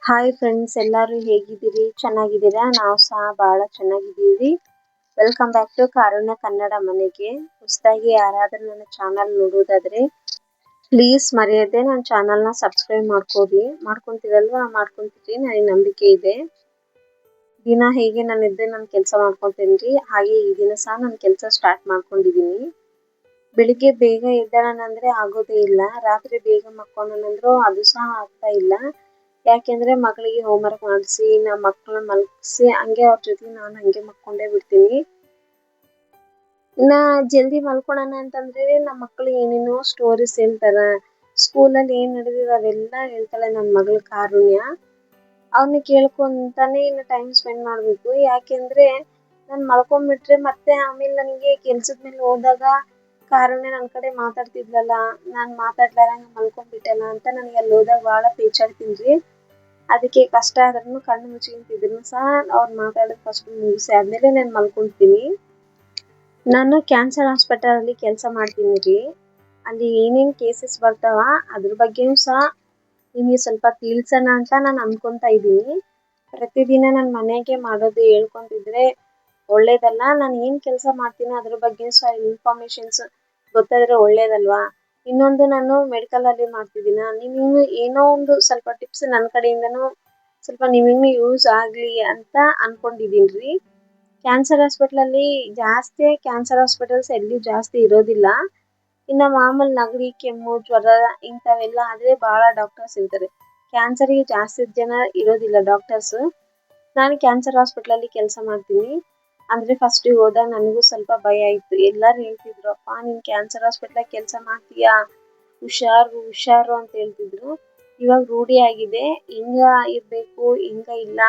Hi friends, ಎಲ್ಲರೂ ಹೇಗಿದ್ದೀರಿ? ಚೆನ್ನಾಗಿದ್ದೀರಾ? ನಾವು ಸಹ ಬಹಳ ಚೆನ್ನಾಗಿದ್ದೀವಿ. ವೆಲ್ಕಮ್ ಬ್ಯಾಕ್ ಟು ಕಾರುಣ್ಯ ಕನ್ನಡ ಮನೆಗೆ. ಹೊಸದಾಗಿ ಯಾರಾದರೂ ನನ್ನ ಚಾನಲ್ ನೋಡೋದಾದ್ರೆ ಪ್ಲೀಸ್ ಮರೆಯದೆ ನನ್ನ ಚಾನಲ್ನ ಸಬ್ಸ್ಕ್ರೈಬ್ ಮಾಡ್ಕೊಂತೀರಲ್ವಾ? ಮಾಡ್ಕೊಂತೀರಿ, ನನಗೆ ನಂಬಿಕೆ ಇದೆ. ದಿನ ಹೇಗೆ ನಾನು ಇದ್ದೆ ನನ್ನ ಕೆಲಸ ಮಾಡ್ಕೊತೀನಿ, ಹಾಗೆ ಈ ದಿನ ಸಹ ನನ್ನ ಕೆಲಸ ಸ್ಟಾರ್ಟ್ ಮಾಡ್ಕೊಂಡಿದ್ದೀನಿ. ಬೆಳಿಗ್ಗೆ ಬೇಗ ಎದ್ದೇಳೋಣಂದ್ರೆ ಆಗೋದೇ ಇಲ್ಲ, ರಾತ್ರಿ ಬೇಗ ಮಕ್ಕೊಳ್ಳೋಣಂದ್ರೂ ಅದು ಸಹ ಆಗ್ತಾ ಇಲ್ಲ. ಯಾಕೆಂದ್ರೆ ಮಗಳಿಗೆ ಹೋಮ್ವರ್ಕ್ ಮಾಡಿಸಿ ನಮ್ಮ ಮಕ್ಕಳನ್ನ ಮಲಗಿಸಿ ಹಂಗೆ ಅವ್ರ ಜೊತೆ ನಾನು ಹಂಗೆ ಮಕ್ಕೊಂಡೇ ಬಿಡ್ತೀನಿ. ಇನ್ನ ಜಲ್ದಿ ಮಲ್ಕೊಳ್ಳೋಣ ಅಂತಂದ್ರೆ ನಮ್ಮ ಮಕ್ಕಳು ಏನೇನೋ ಸ್ಟೋರೀಸ್ ಹೇಳ್ತಾರ. ಸ್ಕೂಲಲ್ಲಿ ಏನ್ ನಡೆದಿದೆ ಅವೆಲ್ಲ ಹೇಳ್ತಾಳೆ ನನ್ನ ಮಗಳು ಕಾರುಣ್ಯ. ಅವನ್ನ ಕೇಳ್ಕೊಂತಾನೆ ಇನ್ನು ಟೈಮ್ ಸ್ಪೆಂಡ್ ಮಾಡ್ಬೇಕು. ಯಾಕೆಂದ್ರೆ ನಾನು ಮಲ್ಕೊಂಡ್ಬಿಟ್ರೆ ಮತ್ತೆ ಆಮೇಲೆ ನನಗೆ ಕೆಲ್ಸದ ಮೇಲೆ ಹೋದಾಗ ಕಾರುಣ್ಯ ನನ್ನ ಕಡೆ ಮಾತಾಡ್ತಿದ್ಲಲ್ಲ, ನಾನು ಮಾತಾಡ್ಲಾರಂಗ ಮಲ್ಕೊಂಡ್ಬಿಟ್ಟಲ್ಲ ಅಂತ ನನಗೆ ಅಲ್ಲಿ ಹೋದಾಗ ಭಾಳ ಪೇಚಾಡ್ತೀನಿ. ಅದಕ್ಕೆ ಕಷ್ಟ ಆದ್ರೂ ಕಣ್ಣು ಮುಚ್ಚಿಂತಿದ್ರು ಸಹ ಅವ್ರು ಮಾತಾಡೋದು ಫಸ್ಟ್ ಮುಗಿಸಿ ಆದ್ಮೇಲೆ ನಾನು ಮಲ್ಕೊಂತೀನಿ. ನಾನು ಕ್ಯಾನ್ಸರ್ ಹಾಸ್ಪಿಟಲ್ ಅಲ್ಲಿ ಕೆಲಸ ಮಾಡ್ತೀನಿ ರೀ. ಅಲ್ಲಿ ಏನೇನು ಕೇಸಸ್ ಬರ್ತಾವ ಅದ್ರ ಬಗ್ಗೆನೂ ಸಹ ನಿಮಗೆ ಸ್ವಲ್ಪ ತಿಳಿಸೋಣ ಅಂತ ನಾನು ಅನ್ಕೊಂತಾ ಇದ್ದೀನಿ. ಪ್ರತಿದಿನ ನನ್ನ ಮನೆಗೆ ಮಾಡೋದು ಹೇಳ್ಕೊಂತಿದ್ರೆ ಒಳ್ಳೇದಲ್ಲ. ನಾನು ಏನು ಕೆಲಸ ಮಾಡ್ತೀನಿ ಅದ್ರ ಬಗ್ಗೆ ಸಹ ಇನ್ಫಾರ್ಮೇಶನ್ಸ್ ಗೊತ್ತಾದ್ರೆ ಒಳ್ಳೇದಲ್ವಾ? ಇನ್ನೊಂದು ನಾನು ಮೆಡಿಕಲಲ್ಲಿ ಮಾಡ್ತಿದ್ದೀನ, ನೀವು ಏನೋ ಒಂದು ಸ್ವಲ್ಪ ಟಿಪ್ಸ್ ನನ್ನ ಕಡೆಯಿಂದನೂ ಸ್ವಲ್ಪ ನಿಮಗೂ ಯೂಸ್ ಆಗಲಿ ಅಂತ ಅನ್ಕೊಂಡಿದ್ದೀನಿ ರೀ. ಕ್ಯಾನ್ಸರ್ ಹಾಸ್ಪಿಟ್ಲಲ್ಲಿ ಕ್ಯಾನ್ಸರ್ ಹಾಸ್ಪಿಟಲ್ಸ್ ಎಲ್ಲಿ ಜಾಸ್ತಿ ಇರೋದಿಲ್ಲ. ಇನ್ನು ಮಾಮೂಲಿ ನೆಗಡಿ, ಕೆಮ್ಮು, ಜ್ವರ ಇಂಥವೆಲ್ಲ ಆದರೆ ಭಾಳ ಡಾಕ್ಟರ್ಸ್ ಇರ್ತಾರೆ. ಕ್ಯಾನ್ಸರ್ಗೆ ಜಾಸ್ತಿ ಜನ ಇರೋದಿಲ್ಲ ಡಾಕ್ಟರ್ಸ್. ನಾನು ಕ್ಯಾನ್ಸರ್ ಹಾಸ್ಪಿಟ್ಲಲ್ಲಿ ಕೆಲಸ ಮಾಡ್ತೀನಿ. ಅಂದರೆ ಫಸ್ಟಿಗೆ ಹೋದಾಗ ನನಗೂ ಸ್ವಲ್ಪ ಭಯ ಇತ್ತು. ಎಲ್ಲರೂ ಹೇಳ್ತಿದ್ರು, ಅಪ್ಪ ನೀನು ಕ್ಯಾನ್ಸರ್ ಹಾಸ್ಪಿಟ್ಲಾಗ ಕೆಲಸ ಮಾಡ್ತೀಯಾ, ಹುಷಾರು ಅಂತ ಹೇಳ್ತಿದ್ರು. ಇವಾಗ ರೂಢಿ ಆಗಿದೆ, ಹಿಂಗ ಇರಬೇಕು ಹಿಂಗ ಇಲ್ಲ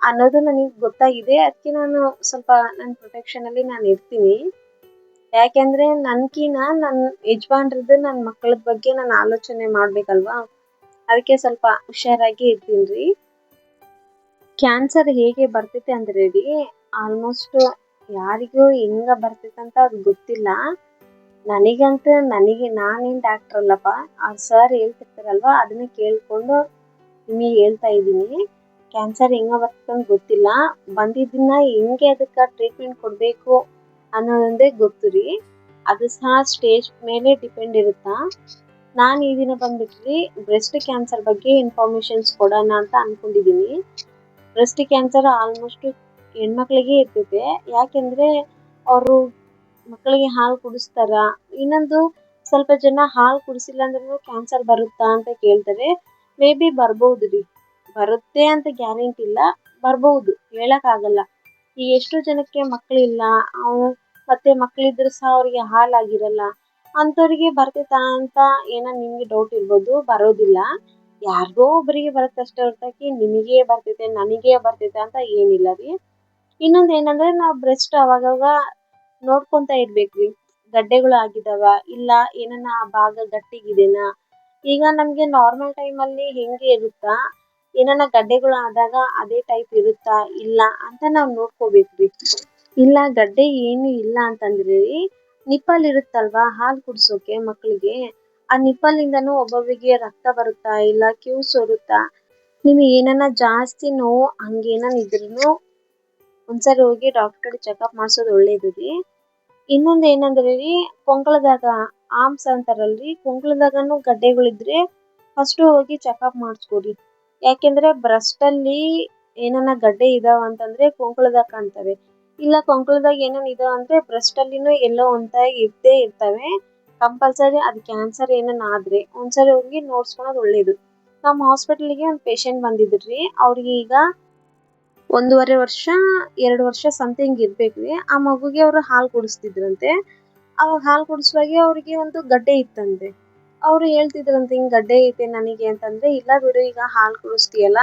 ಅನ್ನೋದು ನನಗೆ ಗೊತ್ತಾಗಿದೆ. ಅದಕ್ಕೆ ನಾನು ಸ್ವಲ್ಪ ನನ್ನ ಪ್ರೊಟೆಕ್ಷನಲ್ಲಿ ನಾನು ಇರ್ತೀನಿ. ಯಾಕೆಂದರೆ ನನ್ಕಿನ ನನ್ನ ಯಜಮಾನ್ರದ್ದು ನನ್ನ ಮಕ್ಕಳ ಬಗ್ಗೆ ನಾನು ಆಲೋಚನೆ ಮಾಡಬೇಕಲ್ವಾ? ಅದಕ್ಕೆ ಸ್ವಲ್ಪ ಹುಷಾರಾಗಿ ಇರ್ತೀನಿ ರೀ. ಕ್ಯಾನ್ಸರ್ ಹೇಗೆ ಬರ್ತೈತೆ ಅಂದರೆ ರೀ, ಆಲ್ಮೋಸ್ಟ್ ಯಾರಿಗೂ ಹೆಂಗ ಬರ್ತೈತೆ ಅಂತ ಅದು ಗೊತ್ತಿಲ್ಲ. ನನಗಂತೂ ನಾನೇನು ಡಾಕ್ಟರ್ ಅಲ್ಲಪ್ಪ, ಆ ಸರ್ ಹೇಳ್ತಿರ್ತಾರಲ್ವ ಅದನ್ನ ಕೇಳಿಕೊಂಡು ನಿಮಗೆ ಹೇಳ್ತಾ ಇದ್ದೀನಿ. ಕ್ಯಾನ್ಸರ್ ಹೆಂಗ ಬರ್ತದೆ ಅಂತ ಗೊತ್ತಿಲ್ಲ. ಬಂದಿದ್ದನ್ನ ಹೆಂಗೆ ಅದಕ್ಕೆ ಟ್ರೀಟ್ಮೆಂಟ್ ಕೊಡಬೇಕು ಅನ್ನೋದೊಂದೇ ಗೊತ್ತು ರೀ. ಅದು ಸಹ ಸ್ಟೇಜ್ ಮೇಲೆ ಡಿಪೆಂಡ್ ಇರುತ್ತಾ. ನಾನು ಈ ದಿನ ಬಂದ್ಬಿಟ್ರಿ ಬ್ರೆಸ್ಟ್ ಕ್ಯಾನ್ಸರ್ ಬಗ್ಗೆ ಇನ್ಫಾರ್ಮೇಶನ್ಸ್ ಕೊಡೋಣ ಅಂತ ಅನ್ಕೊಂಡಿದ್ದೀನಿ. ಬ್ರೆಸ್ಟ್ ಕ್ಯಾನ್ಸರ್ ಆಲ್ಮೋಸ್ಟ್ ಹೆಣ್ಮಕ್ಳಿಗೆ ಇರ್ತೈತೆ. ಯಾಕೆಂದರೆ ಅವರು ಮಕ್ಕಳಿಗೆ ಹಾಲು ಕುಡಿಸ್ತಾರ. ಇನ್ನೊಂದು ಸ್ವಲ್ಪ ಜನ ಹಾಲು ಕುಡಿಸಿಲ್ಲ ಅಂದ್ರೂ ಕ್ಯಾನ್ಸರ್ ಬರುತ್ತಾ ಅಂತ ಕೇಳ್ತಾರೆ. ಮೇ ಬಿ ಬರ್ಬೋದು ರೀ, ಬರುತ್ತೆ ಅಂತ ಗ್ಯಾರಂಟಿ ಇಲ್ಲ, ಬರ್ಬೋದು, ಹೇಳೋಕ್ಕಾಗಲ್ಲ. ಈ ಎಷ್ಟು ಜನಕ್ಕೆ ಮಕ್ಕಳಿಲ್ಲ ಮತ್ತೆ ಮಕ್ಕಳಿದ್ರು ಸಹ ಅವ್ರಿಗೆ ಹಾಲಾಗಿರಲ್ಲ, ಅಂಥವ್ರಿಗೆ ಬರ್ತೈತಾ ಅಂತ ಏನೋ ನಿಮಗೆ ಡೌಟ್ ಇರ್ಬೋದು. ಬರೋದಿಲ್ಲ, ಯಾರಿಗೋ ಒಬ್ಬರಿಗೆ ಬರುತ್ತೆ ಅಷ್ಟೇ ಹೊರತಾಗಿ ನಿಮಗೆ ಬರ್ತೈತೆ ನನಗೆ ಬರ್ತೈತೆ ಅಂತ ಏನಿಲ್ಲ ರೀ. ಇನ್ನೊಂದು ಏನಂದರೆ ನಾವು ಬ್ರೆಸ್ಟ್ ಅವಾಗವಾಗ ನೋಡ್ಕೊತಾ ಇರ್ಬೇಕ್ರಿ. ಗಡ್ಡೆಗಳು ಆಗಿದಾವ ಇಲ್ಲ ಏನನ್ನ ಆ ಭಾಗ ಗಟ್ಟಿಗಿದೆನಾ. ಈಗ ನಮಗೆ ನಾರ್ಮಲ್ ಟೈಮಲ್ಲಿ ಹೆಂಗೆ ಇರುತ್ತಾ, ಏನನ್ನ ಗಡ್ಡೆಗಳು ಆದಾಗ ಅದೇ ಟೈಪ್ ಇರುತ್ತಾ ಇಲ್ಲ ಅಂತ ನಾವು ನೋಡ್ಕೋಬೇಕ್ರಿ. ಇಲ್ಲ ಗಡ್ಡೆ ಏನು ಇಲ್ಲ ಅಂತಂದ್ರೆ ನಿಪ್ಪಲ್ ಇರುತ್ತಲ್ವಾ ಹಾಲು ಕುಡಿಸೋಕೆ ಮಕ್ಕಳಿಗೆ, ಆ ನಿಪ್ಪಲ್ಲಿಂದನೂ ಒಬ್ಬೊಬ್ಬರಿಗೆ ರಕ್ತ ಬರುತ್ತಾ ಇಲ್ಲ ಕ್ಯೂ ಸೋರುತ್ತಾ. ನಿಮಗೆ ಏನನ್ನ ಜಾಸ್ತಿ ನೋವು ಹಂಗೇನನ್ನ ಇದ್ರೂ ಒಂದ್ಸರಿ ಹೋಗಿ ಡಾಕ್ಟರ್ ಕಡೆ ಚೆಕಪ್ ಮಾಡಿಸೋದು ಒಳ್ಳೇದು ರೀ. ಇನ್ನೊಂದು ಏನಂದ್ರೆ ರೀ, ಕೊಂಕಳದಾಗ ಆಮ್ಸ್ ಅಂತಾರಲ್ರಿ, ಕೊಂಕಳದಾಗನು ಗಡ್ಡೆಗಳಿದ್ರೆ ಫಸ್ಟು ಹೋಗಿ ಚೆಕಪ್ ಮಾಡಿಸ್ಕೊರಿ. ಯಾಕೆಂದರೆ ಬ್ರೆಸ್ಟಲ್ಲಿ ಏನನ್ನ ಗಡ್ಡೆ ಇದಾವ ಅಂತಂದರೆ ಕೊಂಕಳದಾಗ ಕಾಣ್ತವೆ, ಇಲ್ಲ ಕೊಂಕಳದಾಗ ಏನನ್ನ ಇದಾವ ಅಂದರೆ ಬ್ರೆಸ್ಟಲ್ಲಿನೂ ಎಲ್ಲೋ ಅಂತ ಇದ್ದೇ ಇರ್ತವೆ. ಕಂಪಲ್ಸರಿ ಅದು ಕ್ಯಾನ್ಸರ್ ಏನನ್ನ ಆದರೆ ಒಂದ್ಸರಿ ಹೋಗಿ ನೋಡ್ಸ್ಕೊಳೋದು ಒಳ್ಳೇದು. ನಮ್ಮ ಹಾಸ್ಪಿಟಲ್ಗೆ ಒಂದು ಪೇಷಂಟ್ ಬಂದಿದ್ರು ರೀ. ಅವ್ರಿಗೆ ಈಗ 1.5 ವರ್ಷ 2 ವರ್ಷ ಸಮಥಿಂಗ್ ಇರ್ಬೇಕ್ರಿ. ಆ ಮಗುಗೆ ಅವರು ಹಾಲು ಕುಡಿಸ್ತಿದ್ರಂತೆ. ಅವಾಗ ಹಾಲು ಕುಡಿಸುವಾಗೆ ಅವ್ರಿಗೆ ಒಂದು ಗಡ್ಡೆ ಇತ್ತಂತೆ. ಅವರು ಹೇಳ್ತಿದ್ರಂತೆ ಹಿಂಗೆ ಗಡ್ಡೆ ಐತೆ ನನಗೆ ಅಂತಂದರೆ, ಇಲ್ಲ ಬಿಡು ಈಗ ಹಾಲು ಕುಡಿಸ್ತೀಯಲ್ಲ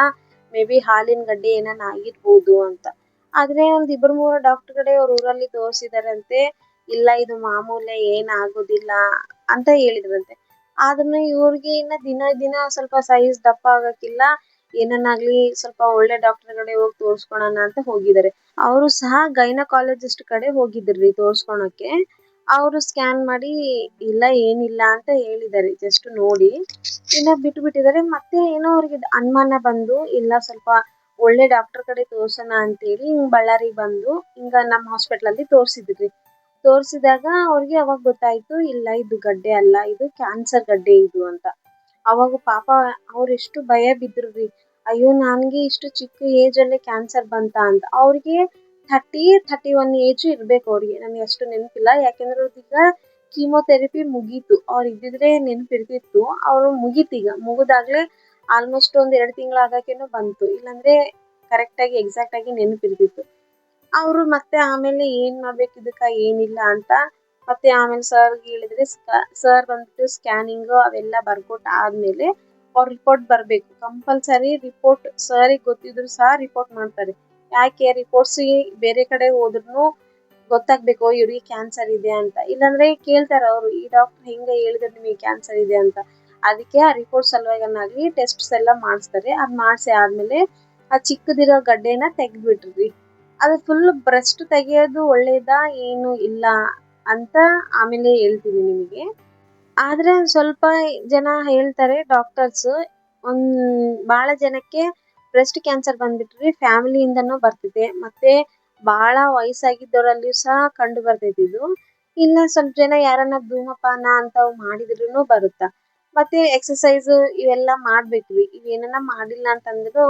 ಮೇ ಬಿ ಹಾಲಿನ ಗಡ್ಡೆ ಏನನ್ನ ಆಗಿರ್ಬೋದು ಅಂತ. ಆದರೆ ಒಂದು 2-3 ಡಾಕ್ಟರ್ ಕಡೆ ಅವ್ರ ಊರಲ್ಲಿ ತೋರಿಸಿದಾರಂತೆ. ಇಲ್ಲ ಇದು ಮಾಮೂಲೆ ಏನಾಗೋದಿಲ್ಲ ಅಂತ ಹೇಳಿದ್ರಂತೆ. ಆದ್ರೂ ಇವ್ರಿಗೆ ಇನ್ನು ದಿನ ಸ್ವಲ್ಪ ಸೈಜ್ ದಪ್ಪ ಆಗೋಕ್ಕಿಲ್ಲ, ಏನನ್ನಾಗಲಿ ಸ್ವಲ್ಪ ಒಳ್ಳೆ ಡಾಕ್ಟರ್ ಕಡೆ ಹೋಗಿ ತೋರಿಸ್ಕೊಳೋಣ ಅಂತ ಹೋಗಿದ್ದಾರೆ. ಅವರು ಸಹ ಗೈನಕಾಲಜಿಸ್ಟ್ ಕಡೆ ಹೋಗಿದ್ರು ರೀ ತೋರಿಸ್ಕೊಳಕ್ಕೆ. ಅವರು ಸ್ಕ್ಯಾನ್ ಮಾಡಿ ಇಲ್ಲ ಏನಿಲ್ಲ ಅಂತ ಹೇಳಿದ್ದಾರೆ, ಜಸ್ಟ್ ನೋಡಿ ಇನ್ನ ಬಿಟ್ಟಿದ್ದಾರೆ. ಮತ್ತೆ ಏನೋ ಅವ್ರಿಗೆ ಅನುಮಾನ ಬಂದು ಇಲ್ಲ ಸ್ವಲ್ಪ ಒಳ್ಳೆ ಡಾಕ್ಟರ್ ಕಡೆ ತೋರ್ಸೋಣ ಅಂತೇಳಿ ಹಿಂಗ್ ಬಳ್ಳಾರಿಗೆ ಬಂದು ಹಿಂಗ ನಮ್ಮ ಹಾಸ್ಪಿಟಲ್ ಅಲ್ಲಿ ತೋರಿಸಿದಾಗ ಅವ್ರಿಗೆ ಅವಾಗ ಗೊತ್ತಾಯ್ತು ಇಲ್ಲ ಇದು ಗಡ್ಡೆ ಅಲ್ಲ, ಇದು ಕ್ಯಾನ್ಸರ್ ಗಡ್ಡೆ ಇದು ಅಂತ. ಅವಾಗ ಪಾಪ ಅವ್ರು ಎಷ್ಟು ಭಯ ಬಿದ್ರುರಿ, ಅಯ್ಯೋ ನನ್ಗೆ ಇಷ್ಟು ಚಿಕ್ಕ ಏಜ್ ಅಲ್ಲೇ ಕ್ಯಾನ್ಸರ್ ಬಂತ ಅಂತ. ಅವ್ರಿಗೆ 31 ಏಜ್ ಇರ್ಬೇಕು ಅವ್ರಿಗೆ, ನನಗೆ ಅಷ್ಟು ನೆನಪಿಲ್ಲ, ಯಾಕೆಂದ್ರೆ ಈಗ ಕೀಮೋಥೆರಪಿ ಮುಗೀತು. ಅವ್ರು ಇದ್ದಿದ್ರೆ ನೆನಪಿರ್ತಿತ್ತು, ಅವ್ರು ಮುಗೀತೀಗ, ಮುಗಿದಾಗ್ಲೇ ಆಲ್ಮೋಸ್ಟ್ ಒಂದ್ 2 ತಿಂಗಳು ಆಗಕ್ಕೇನೋ ಬಂತು, ಇಲ್ಲಾಂದ್ರೆ ಕರೆಕ್ಟ್ ಆಗಿ ಎಕ್ಸಾಕ್ಟ್ ಆಗಿ ನೆನಪಿರ್ತಿತ್ತು. ಅವರು ಮತ್ತೆ ಆಮೇಲೆ ಏನ್ ಮಾಡ್ಬೇಕು ಇದಕ್ಕ ಏನಿಲ್ಲ ಅಂತ ಮತ್ತೆ ಆಮೇಲೆ ಸರ್ ಹೇಳಿದ್ರೆ ಸರ್ ಬಂದ್ಬಿಟ್ಟು ಸ್ಕ್ಯಾನಿಂಗ್ ಅವೆಲ್ಲ ಬರ್ಕೊಟ್ ಆದ್ಮೇಲೆ ಅವ್ರ ರಿಪೋರ್ಟ್ ಬರ್ಬೇಕು, ಕಂಪಲ್ಸರಿ ರಿಪೋರ್ಟ್ ಸರಿಗೆ ಗೊತ್ತಿದ್ರು ಸಹ ರಿಪೋರ್ಟ್ ಮಾಡ್ತಾರೆ. ಯಾಕೆ ರಿಪೋರ್ಟ್ಸ್ ಬೇರೆ ಕಡೆ ಹೋದ್ರು ಗೊತ್ತಾಗ್ಬೇಕು ಇವ್ರಿಗೆ ಕ್ಯಾನ್ಸರ್ ಇದೆ ಅಂತ, ಇಲ್ಲಾಂದ್ರೆ ಕೇಳ್ತಾರ ಅವರು ಈ ಡಾಕ್ಟರ್ ಹೆಂಗ ಹೇಳಿದ್ರೆ ನಿಮಗೆ ಕ್ಯಾನ್ಸರ್ ಇದೆ ಅಂತ. ಅದಕ್ಕೆ ಆ ರಿಪೋರ್ಟ್ ಸಲುವಾಗನಾಗ್ಲಿ ಟೆಸ್ಟ್ಸ್ ಎಲ್ಲ ಮಾಡಿಸ್ತಾರೆ. ಅದ್ ಮಾಡಿಸಿ ಆದ್ಮೇಲೆ ಆ ಚಿಕ್ಕದಿರೋ ಗಡ್ಡೆನ ತೆಗ್ದ್ಬಿಟ್ರಿ. ಅದು ಫುಲ್ ಬ್ರೆಸ್ಟ್ ತೆಗೆಯೋದು ಒಳ್ಳೇದಾ ಏನು ಇಲ್ಲ ಅಂತ ಆಮೇಲೆ ಹೇಳ್ತೀನಿ ನಿಮಗೆ. ಆದ್ರೆ ಸ್ವಲ್ಪ ಜನ ಹೇಳ್ತಾರೆ ಡಾಕ್ಟರ್ಸ್, ಬಹಳ ಜನಕ್ಕೆ ಬ್ರೆಸ್ಟ್ ಕ್ಯಾನ್ಸರ್ ಬಂದ್ಬಿಟ್ರಿ ಫ್ಯಾಮಿಲಿಯಿಂದನೂ ಬರ್ತಿದೆ, ಮತ್ತೆ ಬಹಳ ವಯಸ್ಸಾಗಿದ್ದವರಲ್ಲಿ ಸಹ ಕಂಡು ಬರ್ತೈತಿ ಇದು. ಇಲ್ಲ ಸ್ವಲ್ಪ ಜನ ಯಾರನ್ನ ಧೂಮಪಾನ ಅಂತವ್ ಮಾಡಿದ್ರುನು ಬರುತ್ತ. ಮತ್ತೆ ಎಕ್ಸಸೈಸ್ ಇವೆಲ್ಲ ಮಾಡ್ಬೇಕ್ರಿ, ಇವೇನ ಮಾಡಿಲ್ಲ ಅಂತಂದ್ರು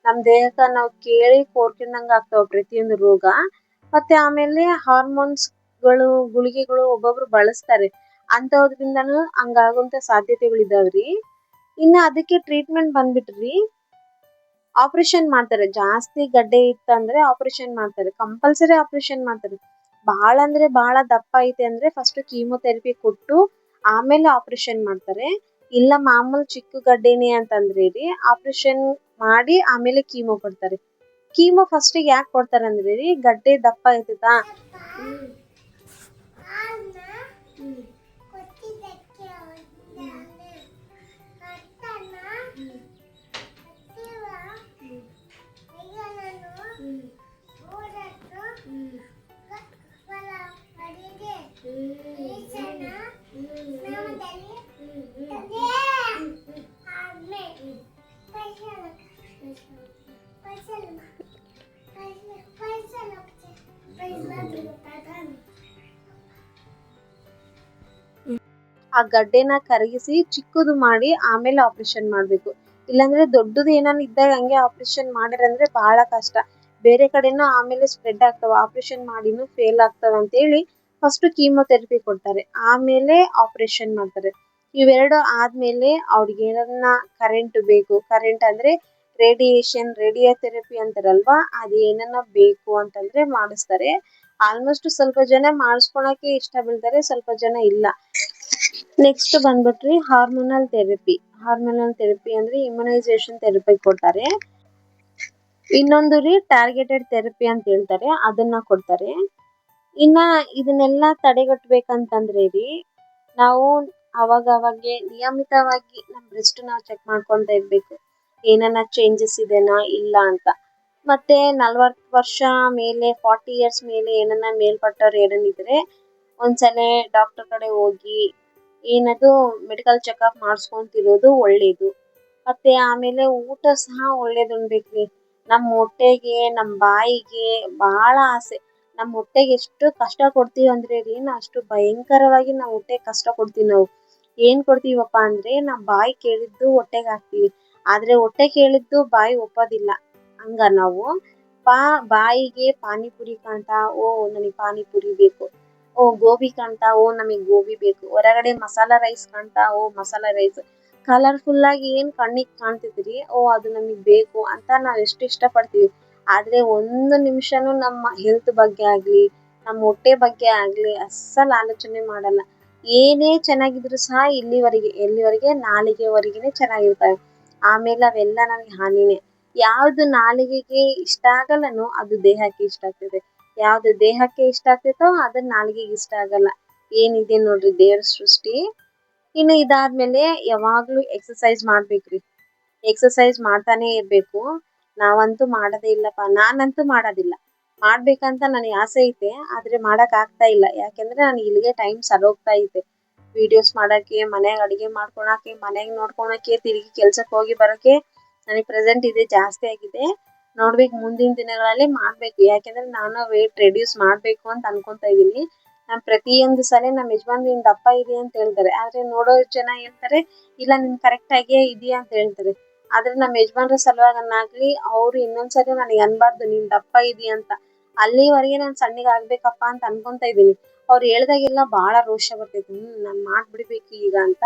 ನಮ್ ದೇಹಕ್ಕ ನಾವ್ ಕೇಳಿ ಕೋರ್ಕೊಂಡಂಗ ಆಗ್ತಾವ ಪ್ರತಿಯೊಂದು ರೋಗ. ಮತ್ತೆ ಆಮೇಲೆ ಹಾರ್ಮೋನ್ಸ್ ಗುಳಿಗೆಗಳು ಒಬ್ಬೊಬ್ರು ಬಳಸ್ತಾರೆ, ಅಂತದ್ರಿಂದನೂ ಹಂಗಾಗುವಂತ ಸಾಧ್ಯತೆಗಳಿದಾವ್ರಿ. ಇನ್ನ ಅದಕ್ಕೆ ಟ್ರೀಟ್ಮೆಂಟ್ ಬಂದ್ಬಿಟ್ರಿ ಆಪರೇಷನ್ ಮಾಡ್ತಾರೆ. ಜಾಸ್ತಿ ಗಡ್ಡೆ ಇತ್ತಂದ್ರೆ ಆಪರೇಷನ್ ಮಾಡ್ತಾರೆ, ಕಂಪಲ್ಸರಿ ಆಪರೇಷನ್ ಮಾಡ್ತಾರೆ. ಬಹಳ ಅಂದ್ರೆ ಬಹಳ ದಪ್ಪ ಐತೆ ಅಂದ್ರೆ ಫಸ್ಟ್ ಕೀಮೋಥೆರಪಿ ಕೊಟ್ಟು ಆಮೇಲೆ ಆಪರೇಷನ್ ಮಾಡ್ತಾರೆ. ಇಲ್ಲ ಮಾಮೂಲ್ ಚಿಕ್ಕ ಗಡ್ಡೆನೆ ಅಂತಂದ್ರೆ ರೀ ಆಪರೇಷನ್ ಮಾಡಿ ಆಮೇಲೆ ಕೀಮೋ ಕೊಡ್ತಾರೆ. ಕೀಮೋ ಫಸ್ಟ್ ಯಾಕೆ ಕೊಡ್ತಾರೆ ಅಂದ್ರೆ ರೀ ಗಡ್ಡೆ ದಪ್ಪ ಐತೈತಾ ಆ ಗಡ್ಡೆನ ಕರಗಿಸಿ ಚಿಕ್ಕದು ಮಾಡಿ ಆಮೇಲೆ ಆಪರೇಷನ್ ಮಾಡ್ಬೇಕು. ಇಲ್ಲಾಂದ್ರೆ ದೊಡ್ಡದು ಏನಾನ ಇದ್ದಾಗ ಹಂಗೆ ಆಪರೇಷನ್ ಮಾಡಿರಂದ್ರೆ ಬಹಳ ಕಷ್ಟ, ಬೇರೆ ಕಡೆನೂ ಆಮೇಲೆ ಸ್ಪ್ರೆಡ್ ಆಗ್ತಾವ, ಆಪರೇಷನ್ ಮಾಡಿನೂ ಫೇಲ್ ಆಗ್ತಾವ ಅಂತ ಹೇಳಿ ಫಸ್ಟ್ ಕೀಮೋಥೆರಪಿ ಕೊಡ್ತಾರೆ, ಆಮೇಲೆ ಆಪರೇಷನ್ ಮಾಡ್ತಾರೆ. ಇವೆರಡು ಆದ್ಮೇಲೆ ಅವ್ರಿಗೆ ಏನನ್ನ ಕರೆಂಟ್ ಬೇಕು, ಕರೆಂಟ್ ಅಂದ್ರೆ ರೇಡಿಯೋಥೆರಪಿ ಅಂತಾರಲ್ವಾ, ಅದು ಏನನ್ನ ಬೇಕು ಅಂತಂದ್ರೆ ಮಾಡಿಸ್ತಾರೆ. ಆಲ್ಮೋಸ್ಟ್ ಸ್ವಲ್ಪ ಜನ ಮಾಡಿಸ್ಕೊಳಕ್ಕೆ ಇಷ್ಟ ಬೀಳ್ತಾರೆ, ಸ್ವಲ್ಪ ಜನ ಇಲ್ಲ. ನೆಕ್ಸ್ಟ್ ಬಂದ್ಬಿಟ್ರಿ ಹಾರ್ಮೋನಲ್ ಥೆರಪಿ ಅಂದ್ರೆ ಇಮ್ಯುನೈಸೇಷನ್ ಥೆರಪಿ ಕೊಡ್ತಾರೆ. ಇನ್ನೊಂದು ರೀ ಟಾರ್ಗೆಟೆಡ್ ಥೆರಪಿ ಅಂತ ಹೇಳ್ತಾರೆ, ಅದನ್ನ ಕೊಡ್ತಾರೆ. ಇನ್ನ ಇದನ್ನೆಲ್ಲ ತಡೆಗಟ್ಟಬೇಕಂತಂದ್ರೆ ರೀ ನಾವು ಅವಾಗವಾಗೆ ನಿಯಮಿತವಾಗಿ ನಮ್ಮ ಬ್ರೆಸ್ಟ್ ನಾವು ಚೆಕ್ ಮಾಡ್ಕೊಂತ ಇರ್ಬೇಕು, ಏನನ್ನ ಚೇಂಜಸ್ ಇದೆನಾ ಇಲ್ಲ ಅಂತ. ಮತ್ತೆ 40 ವರ್ಷ ಮೇಲೆ 40 ಇಯರ್ಸ್ ಮೇಲೆ ಏನನ್ನ ಮೇಲ್ಪಟ್ಟವ್ರು ಏನನ್ನಿದ್ರೆ ಒಂದ್ಸಲ ಡಾಕ್ಟರ್ ಕಡೆ ಹೋಗಿ ಏನದು ಮೆಡಿಕಲ್ ಚೆಕಪ್ ಮಾಡಿಸ್ಕೊಂತಿರೋದು ಒಳ್ಳೇದು. ಮತ್ತೆ ಆಮೇಲೆ ಊಟ ಸಹ ಒಳ್ಳೇದು ಉಣ್ಬೇಕ್ರಿ. ನಮ್ಮ ಹೊಟ್ಟೆಗೆ ನಮ್ಮ ಬಾಯಿಗೆ ಬಹಳ ಆಸೆ, ನಮ್ಮ ಹೊಟ್ಟೆಗೆ ಎಷ್ಟು ಕಷ್ಟ ಕೊಡ್ತೀವಿ ಅಂದ್ರೆ ರೀ ಅಷ್ಟು ಭಯಂಕರವಾಗಿ ನಾವು ಹೊಟ್ಟೆಗೆ ಕಷ್ಟ ಕೊಡ್ತೀವಿ. ನಾವು ಏನ್ ಕೊಡ್ತೀವಪ್ಪ ಅಂದ್ರೆ ನಾವು ಬಾಯಿ ಕೇಳಿದ್ದು ಹೊಟ್ಟೆಗೆ ಹಾಕ್ತಿವಿ, ಆದ್ರೆ ಹೊಟ್ಟೆ ಕೇಳಿದ್ದು ಬಾಯಿ ಒಪ್ಪೋದಿಲ್ಲ. ಹಂಗ ನಾವು ಬಾಯಿಗೆ ಪಾನಿಪುರಿ ಕಾಣ್ತಾ ಓ ನನಗೆ ಪಾನಿಪುರಿ ಬೇಕು, ಓ ಗೋಬಿ ಕಾಣ್ತಾ ಓ ನಮಗೆ ಗೋಬಿ ಬೇಕು, ಹೊರಗಡೆ ಮಸಾಲಾ ರೈಸ್ ಕಾಣ್ತಾ ಓ ಮಸಾಲಾ ರೈಸ್, ಕಲರ್ಫುಲ್ ಆಗಿ ಏನ್ ಕಣ್ಣಿಗೆ ಕಾಣ್ತಿದ್ರಿ ಓ ಅದು ನಮಗ್ ಬೇಕು ಅಂತ ನಾವ್ ಎಷ್ಟು ಇಷ್ಟ ಪಡ್ತೀವಿ. ಆದ್ರೆ ಒಂದು ನಿಮಿಷನೂ ನಮ್ಮ ಹೆಲ್ತ್ ಬಗ್ಗೆ ಆಗ್ಲಿ ನಮ್ಮ ಹೊಟ್ಟೆ ಬಗ್ಗೆ ಆಗ್ಲಿ ಅಸ್ಸಲ್ ಆಲೋಚನೆ ಮಾಡಲ್ಲ. ಏನೇ ಚೆನ್ನಾಗಿದ್ರು ಸಹ ಎಲ್ಲಿವರೆಗೆ ನಾಲಿಗೆವರೆಗೆನೆ ಚೆನ್ನಾಗಿರ್ತವೆ, ಆಮೇಲೆ ಅವೆಲ್ಲ ನಮ್ಗೆ ಹಾನಿನೇ. ಯಾವ್ದು ನಾಲಿಗೆಗೆ ಇಷ್ಟ ಆಗಲ್ಲನೋ ಅದು ದೇಹಕ್ಕೆ ಇಷ್ಟ ಆಗ್ತದೆ, ಯಾವ್ದು ದೇಹಕ್ಕೆ ಇಷ್ಟ ಆಗ್ತೈತೋ ಅದನ್ನ ನಾಲಿಗೆಗೆ ಇಷ್ಟ ಆಗಲ್ಲ. ಏನಿದೆ ನೋಡ್ರಿ ದೇವ್ರ ಸೃಷ್ಟಿ. ಇನ್ನು ಇದಾದ್ಮೇಲೆ ಯಾವಾಗ್ಲೂ ಎಕ್ಸರ್ಸೈಸ್ ಮಾಡ್ಬೇಕ್ರಿ, ಎಕ್ಸರ್ಸೈಸ್ ಮಾಡ್ತಾನೆ ಇರ್ಬೇಕು. ನಾವಂತೂ ಮಾಡೋದೇ ಇಲ್ಲಪ್ಪ, ನಾನಂತೂ ಮಾಡೋದಿಲ್ಲ, ಮಾಡ್ಬೇಕಂತ ನನಗೆ ಆಸೆ ಐತೆ, ಆದ್ರೆ ಮಾಡಕ್ ಆಗ್ತಾ ಇಲ್ಲ. ಯಾಕೆಂದ್ರೆ ನಾನು ಇಲ್ಲಿಗೆ ಟೈಮ್ ಸರೋಗ್ತಾ ಐತೆ. ವಿಡಿಯೋಸ್ ಮಾಡಕ್ಕೆ, ಮನ್ಯಾಗ ಅಡಿಗೆ ಮಾಡ್ಕೊಳಕ್ಕೆ, ಮನ್ಯಾಗ ನೋಡ್ಕೊಳಕ್ಕೆ, ತಿರುಗಿ ಕೆಲ್ಸಕ್ಕೆ ಹೋಗಿ ಬರೋಕೆ ನನಗೆ ಪ್ರೆಸೆಂಟ್ ಇದೆ ಜಾಸ್ತಿ ಆಗಿದೆ. ನೋಡ್ಬೇಕು ಮುಂದಿನ ದಿನಗಳಲ್ಲಿ ಮಾಡ್ಬೇಕು. ಯಾಕೆಂದ್ರೆ ನಾನು ವೇಟ್ ರೆಡ್ಯೂಸ್ ಮಾಡ್ಬೇಕು ಅಂತ ಅನ್ಕೊಂತ ಇದೀನಿ. ನಾನ್ ಪ್ರತಿಯೊಂದು ಸಲ ನಮ್ಮ ಯಜಮಾನ್ ನಿನ್ ದಪ್ಪ ಇದೆ ಅಂತ ಹೇಳ್ತಾರೆ, ಆದ್ರೆ ನೋಡೋ ಜನ ಹೇಳ್ತಾರೆ ಇಲ್ಲ ನಿನ್ ಕರೆಕ್ಟ್ ಆಗೇ ಇದೆಯಾ ಅಂತ ಹೇಳ್ತಾರೆ. ಆದ್ರೆ ನಮ್ಮ ಯಜಮಾನ್ರ ಸಲುವಾಗನ್ನಾಗ್ಲಿ ಅವ್ರು ಇನ್ನೊಂದ್ಸರಿ ನನಗೆ ಅನ್ಬಾರ್ದು ನೀನ್ ದಪ್ಪ ಇದೀಯ ಅಂತ. ಅಲ್ಲಿವರೆಗೆ ನಾನ್ ಸಣ್ಣಗೆ ಆಗ್ಬೇಕಪ್ಪ ಅಂತ ಅನ್ಕೊಂತ ಇದೀನಿ. ಅವ್ರು ಹೇಳ್ದಾಗೆಲ್ಲ ಬಹಳ ರೋಷ ಬರ್ತೈತಿ, ನಾನ್ ಮಾಡ್ಬಿಡ್ಬೇಕು ಈಗ ಅಂತ.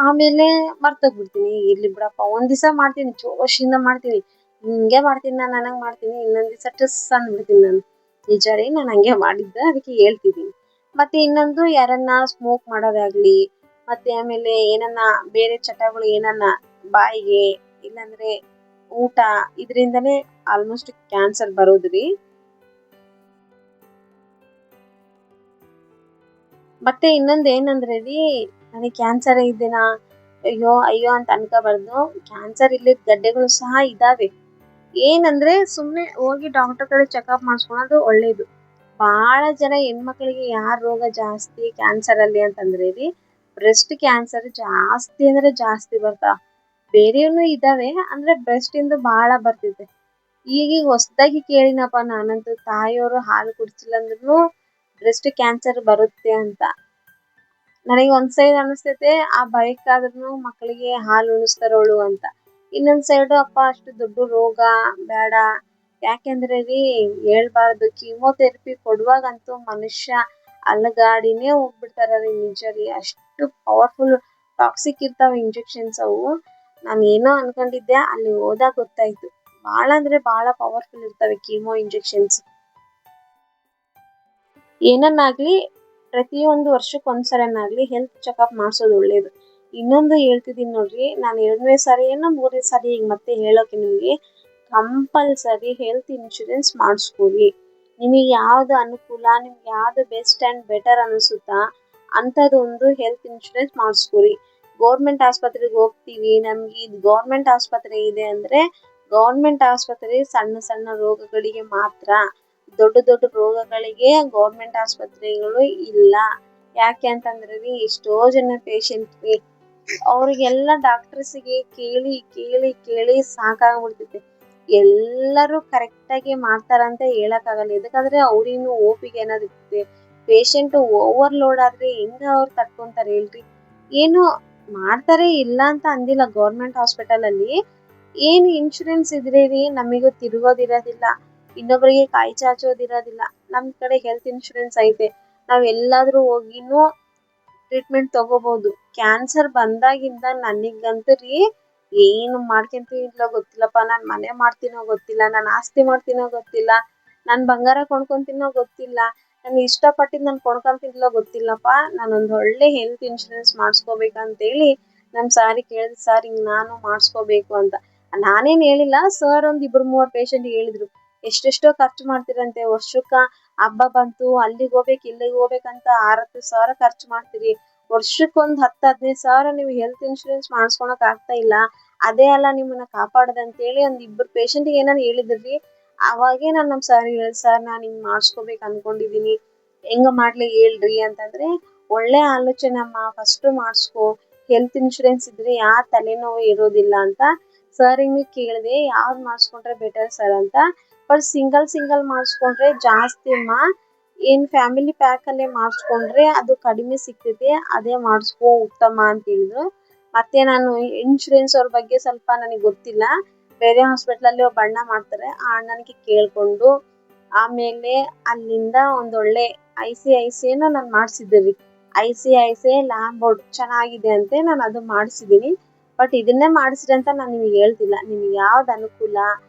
ಆಮೇಲೆ ಮರ್ತೋಗ್ಬಿಡ್ತೀನಿ, ಇರ್ಲಿ ಬಿಡಪ್ಪ ಒಂದ್ ದಿವಸ ಮಾಡ್ತೀನಿ, ಜೋಶಿಂದ ಮಾಡ್ತೀನಿ, ಹಿಂಗೆ ಮಾಡ್ತೀನಿ ನಾನು ನನಗ್ ಮಾಡ್ತೀನಿ, ಇನ್ನೊಂದ್ ದಿವಸ ಟಸ್ ಅಂದ್ಬಿಡ್ತೀನಿ ನಾನು. ನಿಜ ರೀ, ನಾನು ಹಂಗೆ ಮಾಡಿದ್ದೆ, ಅದಕ್ಕೆ ಹೇಳ್ತಿದ್ದೀನಿ. ಮತ್ತೆ ಇನ್ನೊಂದು ಯಾರನ್ನ ಸ್ಮೋಕ್ ಮಾಡೋದಾಗ್ಲಿ, ಮತ್ತೆ ಆಮೇಲೆ ಏನನ್ನ ಬೇರೆ ಚಟಗಳು ಏನನ್ನ ಬಾಯಿಗೆ ಇಲ್ಲಾಂದ್ರೆ ಊಟ, ಇದರಿಂದನೇ ಆಲ್ಮೋಸ್ಟ್ ಕ್ಯಾನ್ಸರ್ ಬರೋದ್ರಿ. ಮತ್ತೆ ಇನ್ನೊಂದ್ ಏನಂದ್ರೆ ರೀ, ನನಗೆ ಕ್ಯಾನ್ಸರ್ ಇದ್ದೇನಾ ಅಯ್ಯೋ ಅಯ್ಯೋ ಅಂತ ಅನ್ಕೋಬಾರ್ದು. ಕ್ಯಾನ್ಸರ್ ಇಲ್ಲದ ಗಡ್ಡೆಗಳು ಸಹ ಇದಾವೆ. ಏನಂದ್ರೆ ಸುಮ್ನೆ ಹೋಗಿ ಡಾಕ್ಟರ್ ಕಡೆ ಚೆಕಪ್ ಮಾಡಿಸ್ಕೊಳ್ಳೋದು ಒಳ್ಳೇದು. ಬಹಳ ಜನ ಹೆಣ್ಮಕ್ಳಿಗೆ ಯಾರ್ ರೋಗ ಜಾಸ್ತಿ ಕ್ಯಾನ್ಸರ್ ಅಲ್ಲಿ ಅಂತಂದ್ರೆ ರೀ, ಬ್ರೆಸ್ಟ್ ಕ್ಯಾನ್ಸರ್ ಜಾಸ್ತಿ ಅಂದ್ರೆ ಜಾಸ್ತಿ ಬರ್ತಾವ. ಬೇರೆಯೂ ಇದಾವೆ, ಅಂದ್ರೆ ಬ್ರೆಸ್ಟ್ ಇಂದ ಬಹಳ ಬರ್ತೈತೆ. ಈಗೀಗ ಹೊಸದಾಗಿ ಕೇಳಿನಪ್ಪ ನಾನಂತೂ, ತಾಯಿಯವರು ಹಾಲು ಕುಡಿಸಿಲ್ಲ ಅಂದ್ರೂ ಬ್ರೆಸ್ಟ್ ಕ್ಯಾನ್ಸರ್ ಬರುತ್ತೆ ಅಂತ. ನನಗೆ ಒಂದ್ ಸೈಡ್ ಅನಿಸ್ತೈತೆ ಆ ಭಯಕ್ಕಾದ್ರೂ ಮಕ್ಕಳಿಗೆ ಹಾಲು ಉಣಿಸ್ತಾರೋಳು ಅಂತ. ಇನ್ನೊಂದ್ ಸೈಡ್ ಅಪ್ಪ ಅಷ್ಟು ದೊಡ್ಡ ರೋಗ ಬೇಡ. ಯಾಕೆಂದ್ರೆ ರೀ ಹೇಳ್ಬಾರ್ದು, ಕೀಮೋಥೆರಪಿ ಕೊಡುವಾಗಂತೂ ಮನುಷ್ಯ ಅಲಗಾಡಿನೇ ಹೋಗ್ಬಿಡ್ತಾರ ರೀ. ನಿಜ ರೀ, ಅಷ್ಟು ಪವರ್ಫುಲ್ ಟಾಕ್ಸಿಕ್ ಇರ್ತಾವ ಇಂಜೆಕ್ಷನ್ಸ್ ಅವು. ನಾನು ಏನೋ ಅನ್ಕೊಂಡಿದ್ದೆ, ಅಲ್ಲಿ ಹೋದಾಗ ಗೊತ್ತಾಯ್ತು ಬಹಳ ಅಂದ್ರೆ ಬಹಳ ಪವರ್ಫುಲ್ ಇರ್ತವೆ ಕೀಮೋ ಇಂಜೆಕ್ಷನ್ಸ್. ಏನನ್ನಾಗ್ಲಿ ಪ್ರತಿಯೊಂದು ವರ್ಷಕ್ಕೆ ಒಂದ್ಸರನಾಗ್ಲಿ ಹೆಲ್ತ್ ಚೆಕಪ್ ಮಾಡಿಸೋದು ಒಳ್ಳೇದು. ಇನ್ನೊಂದು ಹೇಳ್ತಿದ್ದೀನಿ ನೋಡ್ರಿ, ನಾನು 2ನೇ ಸಾರಿ ಏನೋ 3ನೇ ಸಾರಿ ಈಗ ಮತ್ತೆ ಹೇಳೋಕೆ ನಿಮಗೆ, ಕಂಪಲ್ಸರಿ ಹೆಲ್ತ್ ಇನ್ಶೂರೆನ್ಸ್ ಮಾಡಿಸ್ಕೊಳ್ಳಿ. ನಿಮಗೆ ಯಾವ್ದು ಅನುಕೂಲ, ನಿಮ್ಗೆ ಯಾವ್ದು ಬೆಸ್ಟ್ ಆ್ಯಂಡ್ ಬೆಟರ್ ಅನಿಸುತ್ತಾ ಅಂಥದ್ದೊಂದು ಹೆಲ್ತ್ ಇನ್ಶೂರೆನ್ಸ್ ಮಾಡಿಸ್ಕೊಳ್ಳಿ. ಗೌರ್ಮೆಂಟ್ ಆಸ್ಪತ್ರೆಗೆ ಹೋಗ್ತೀವಿ, ನಮ್ಗೆ ಇದು ಗೌರ್ಮೆಂಟ್ ಆಸ್ಪತ್ರೆ ಇದೆ ಅಂದರೆ ಗೌರ್ಮೆಂಟ್ ಆಸ್ಪತ್ರೆ ಸಣ್ಣ ಸಣ್ಣ ರೋಗಗಳಿಗೆ ಮಾತ್ರ, ದೊಡ್ಡ ದೊಡ್ಡ ರೋಗಗಳಿಗೆ ಗೌರ್ಮೆಂಟ್ ಆಸ್ಪತ್ರೆಗಳು ಇಲ್ಲ. ಯಾಕೆ ಅಂತಂದ್ರೆ ರೀ, ಎಷ್ಟೋ ಜನ ಪೇಷಂಟ್ ರೀ, ಅವ್ರಿಗೆಲ್ಲ ಡಾಕ್ಟರ್ಸ್ಗೆ ಕೇಳಿ ಕೇಳಿ ಕೇಳಿ ಸಾಕಾಗ್ಬಿಡ್ತೈತೆ. ಎಲ್ಲರೂ ಕರೆಕ್ಟಾಗಿ ಮಾಡ್ತಾರಂತ ಹೇಳಕ್ಕಾಗಲ್ಲ. ಯಾಕಂದ್ರೆ ಅವ್ರಿನ್ನು ಓಪಿಗೆ ಅನ್ನೋದು ಇರ್ತದೆ. ಪೇಷಂಟ್ ಓವರ್ಲೋಡ್ ಆದ್ರೆ ಹೆಂಗ ಅವ್ರು ತಡ್ಕೊಂತಾರೆ ಹೇಳ್ರಿ. ಏನು ಮಾಡ್ತಾರೆ ಇಲ್ಲ ಅಂತ ಅಂದಿಲ್ಲ. ಗೌರ್ಮೆಂಟ್ ಹಾಸ್ಪಿಟಲ್ ಅಲ್ಲಿ ಏನು ಇನ್ಶೂರೆನ್ಸ್ ಇದ್ರೆ ರೀ, ನಮಗೂ ತಿರುಗೋದಿರೋದಿಲ್ಲ, ಇನ್ನೊಬ್ಬರಿಗೆ ಕೈ ಚಾಚೋದಿರೋದಿಲ್ಲ. ನಮ್ ಕಡೆ ಹೆಲ್ತ್ ಇನ್ಶೂರೆನ್ಸ್ ಐತೆ, ನಾವ್ ಎಲ್ಲಾದ್ರೂ ಹೋಗಿನೂ ಟ್ರೀಟ್ಮೆಂಟ್ ತಗೋಬಹುದು. ಕ್ಯಾನ್ಸರ್ ಬಂದಾಗಿಂದ ನನಗಂತೂ ರೀ, ಏನು ಮಾಡ್ಕೊಂತೀವಿ ಇಲ್ಲೋ ಗೊತ್ತಿಲ್ಲಪ್ಪ, ನಾನು ಮನೆ ಮಾಡ್ತೀನೋ ಗೊತ್ತಿಲ್ಲ, ನಾನು ಆಸ್ತಿ ಮಾಡ್ತೀನೋ ಗೊತ್ತಿಲ್ಲ, ನಾನು ಬಂಗಾರ ಕೊಂಡ್ಕೊಂತೀನೋ ಗೊತ್ತಿಲ್ಲ, ನಾನು ಇಷ್ಟಪಟ್ಟಿದ್ದು ನಾನು ಕೊಂಡ್ಕೊಂತಿದ್ಲೋ ಗೊತ್ತಿಲ್ಲಪ್ಪ. ನಾನೊಂದು ಒಳ್ಳೆ ಹೆಲ್ತ್ ಇನ್ಶೂರೆನ್ಸ್ ಮಾಡಿಸ್ಕೋಬೇಕಂತೇಳಿ ನಮ್ಮ ಸಾರಿ ಕೇಳಿದೆ, ಸರ್ ಹಿಂಗೆ ನಾನು ಮಾಡಿಸ್ಕೋಬೇಕು ಅಂತ. ನಾನೇನು ಹೇಳಿಲ್ಲ, ಸರ್ ಒಂದು 2-3 ಪೇಷಂಟ್ ಹೇಳಿದ್ರು, ಎಷ್ಟೆಷ್ಟೋ ಖರ್ಚು ಮಾಡ್ತೀರಂತೆ ವರ್ಷಕ್ಕ, ಹಬ್ಬ ಬಂತು ಅಲ್ಲಿಗೆ ಹೋಗ್ಬೇಕು ಇಲ್ಲಿಗೆ ಹೋಗ್ಬೇಕಂತ 6-10 ಸಾವಿರ ಖರ್ಚು ಮಾಡ್ತೀರಿ, ವರ್ಷಕ್ಕೊಂದು 10-15 ಸಾವಿರ ನೀವು ಹೆಲ್ತ್ ಇನ್ಶೂರೆನ್ಸ್ ಮಾಡಿಸ್ಕೊಳಕ್ ಆಗ್ತಾ ಇಲ್ಲ, ಅದೇ ಅಲ್ಲ ನಿಮ್ಮನ್ನ ಕಾಪಾಡೋದಂತೇಳಿ ಒಂದು 2 ಪೇಷಂಟ್ಗೆ ಏನಾರು ಹೇಳಿದ್ರಿ. ಅವಾಗೇ ನಾನು ನಮ್ಮ ಸರ್ ಹೇಳಿದೆ, ಸರ್ ನಾನು ಹಿಂಗೆ ಮಾಡಿಸ್ಕೋಬೇಕು ಅನ್ಕೊಂಡಿದ್ದೀನಿ, ಹೆಂಗ ಮಾಡ್ಲಿ ಹೇಳ್ರಿ ಅಂತಂದ್ರೆ, ಒಳ್ಳೆ ಆಲೋಚನೆ ಅಮ್ಮ, ಫಸ್ಟ್ ಮಾಡಿಸ್ಕೋ, ಹೆಲ್ತ್ ಇನ್ಶೂರೆನ್ಸ್ ಇದ್ರೆ ಯಾವ ತಲೆನೋವು ಇರೋದಿಲ್ಲ ಅಂತ ಸರ್ ಹಿಂಗೆ ಕೇಳಿದೆ. ಯಾವ್ದು ಮಾಡಿಸ್ಕೊಂಡ್ರೆ ಬೆಟರ್ ಸರ್ ಅಂತ. ಬಟ್ ಸಿಂಗಲ್ ಮಾಡಿಸ್ಕೊಂಡ್ರೆ ಜಾಸ್ತಿ ಅಮ್ಮ, ಏನ್ ಫ್ಯಾಮಿಲಿ ಪ್ಯಾಕ್ ಅಲ್ಲೇ ಮಾಡಿಸ್ಕೊಂಡ್ರೆ ಅದು ಕಡಿಮೆ ಸಿಗ್ತೈತೆ, ಅದೇ ಮಾಡಿಸ್ಕೋ ಉತ್ತಮ ಅಂತ ಹೇಳಿದ್ರು. ಮತ್ತೆ ನಾನು ಇನ್ಶೂರೆನ್ಸ್ ಅವ್ರ ಬಗ್ಗೆ ಸ್ವಲ್ಪ ನನಗೆ ಗೊತ್ತಿಲ್ಲ, ಬೇರೆ ಹಾಸ್ಪಿಟಲ್ ಅಲ್ಲಿ ಒಬ್ಬ ಅಣ್ಣ ಮಾಡ್ತಾರೆ, ಆ ಅಣ್ಣನಿಗೆ ಕೇಳ್ಕೊಂಡು ಆಮೇಲೆ ಅಲ್ಲಿಂದ ಒಂದೊಳ್ಳೆ ICICI ನಾನು ಮಾಡಿಸಿದ್ದೆ ರೀ. ICICI ಲ್ಯಾಂಬೋರ್ಡ್ ಚೆನ್ನಾಗಿದೆ ಅಂತೆ, ನಾನು ಅದು ಮಾಡಿಸಿದ್ದೀನಿ. ಬಟ್ ಇದನ್ನೇ ಮಾಡಿಸ್ರಿ ಅಂತ ನಾನು ನಿಮಗೆ ಹೇಳ್ತಿಲ್ಲ, ನಿಮ್ಗೆ ಯಾವ್ದು ಅನುಕೂಲ,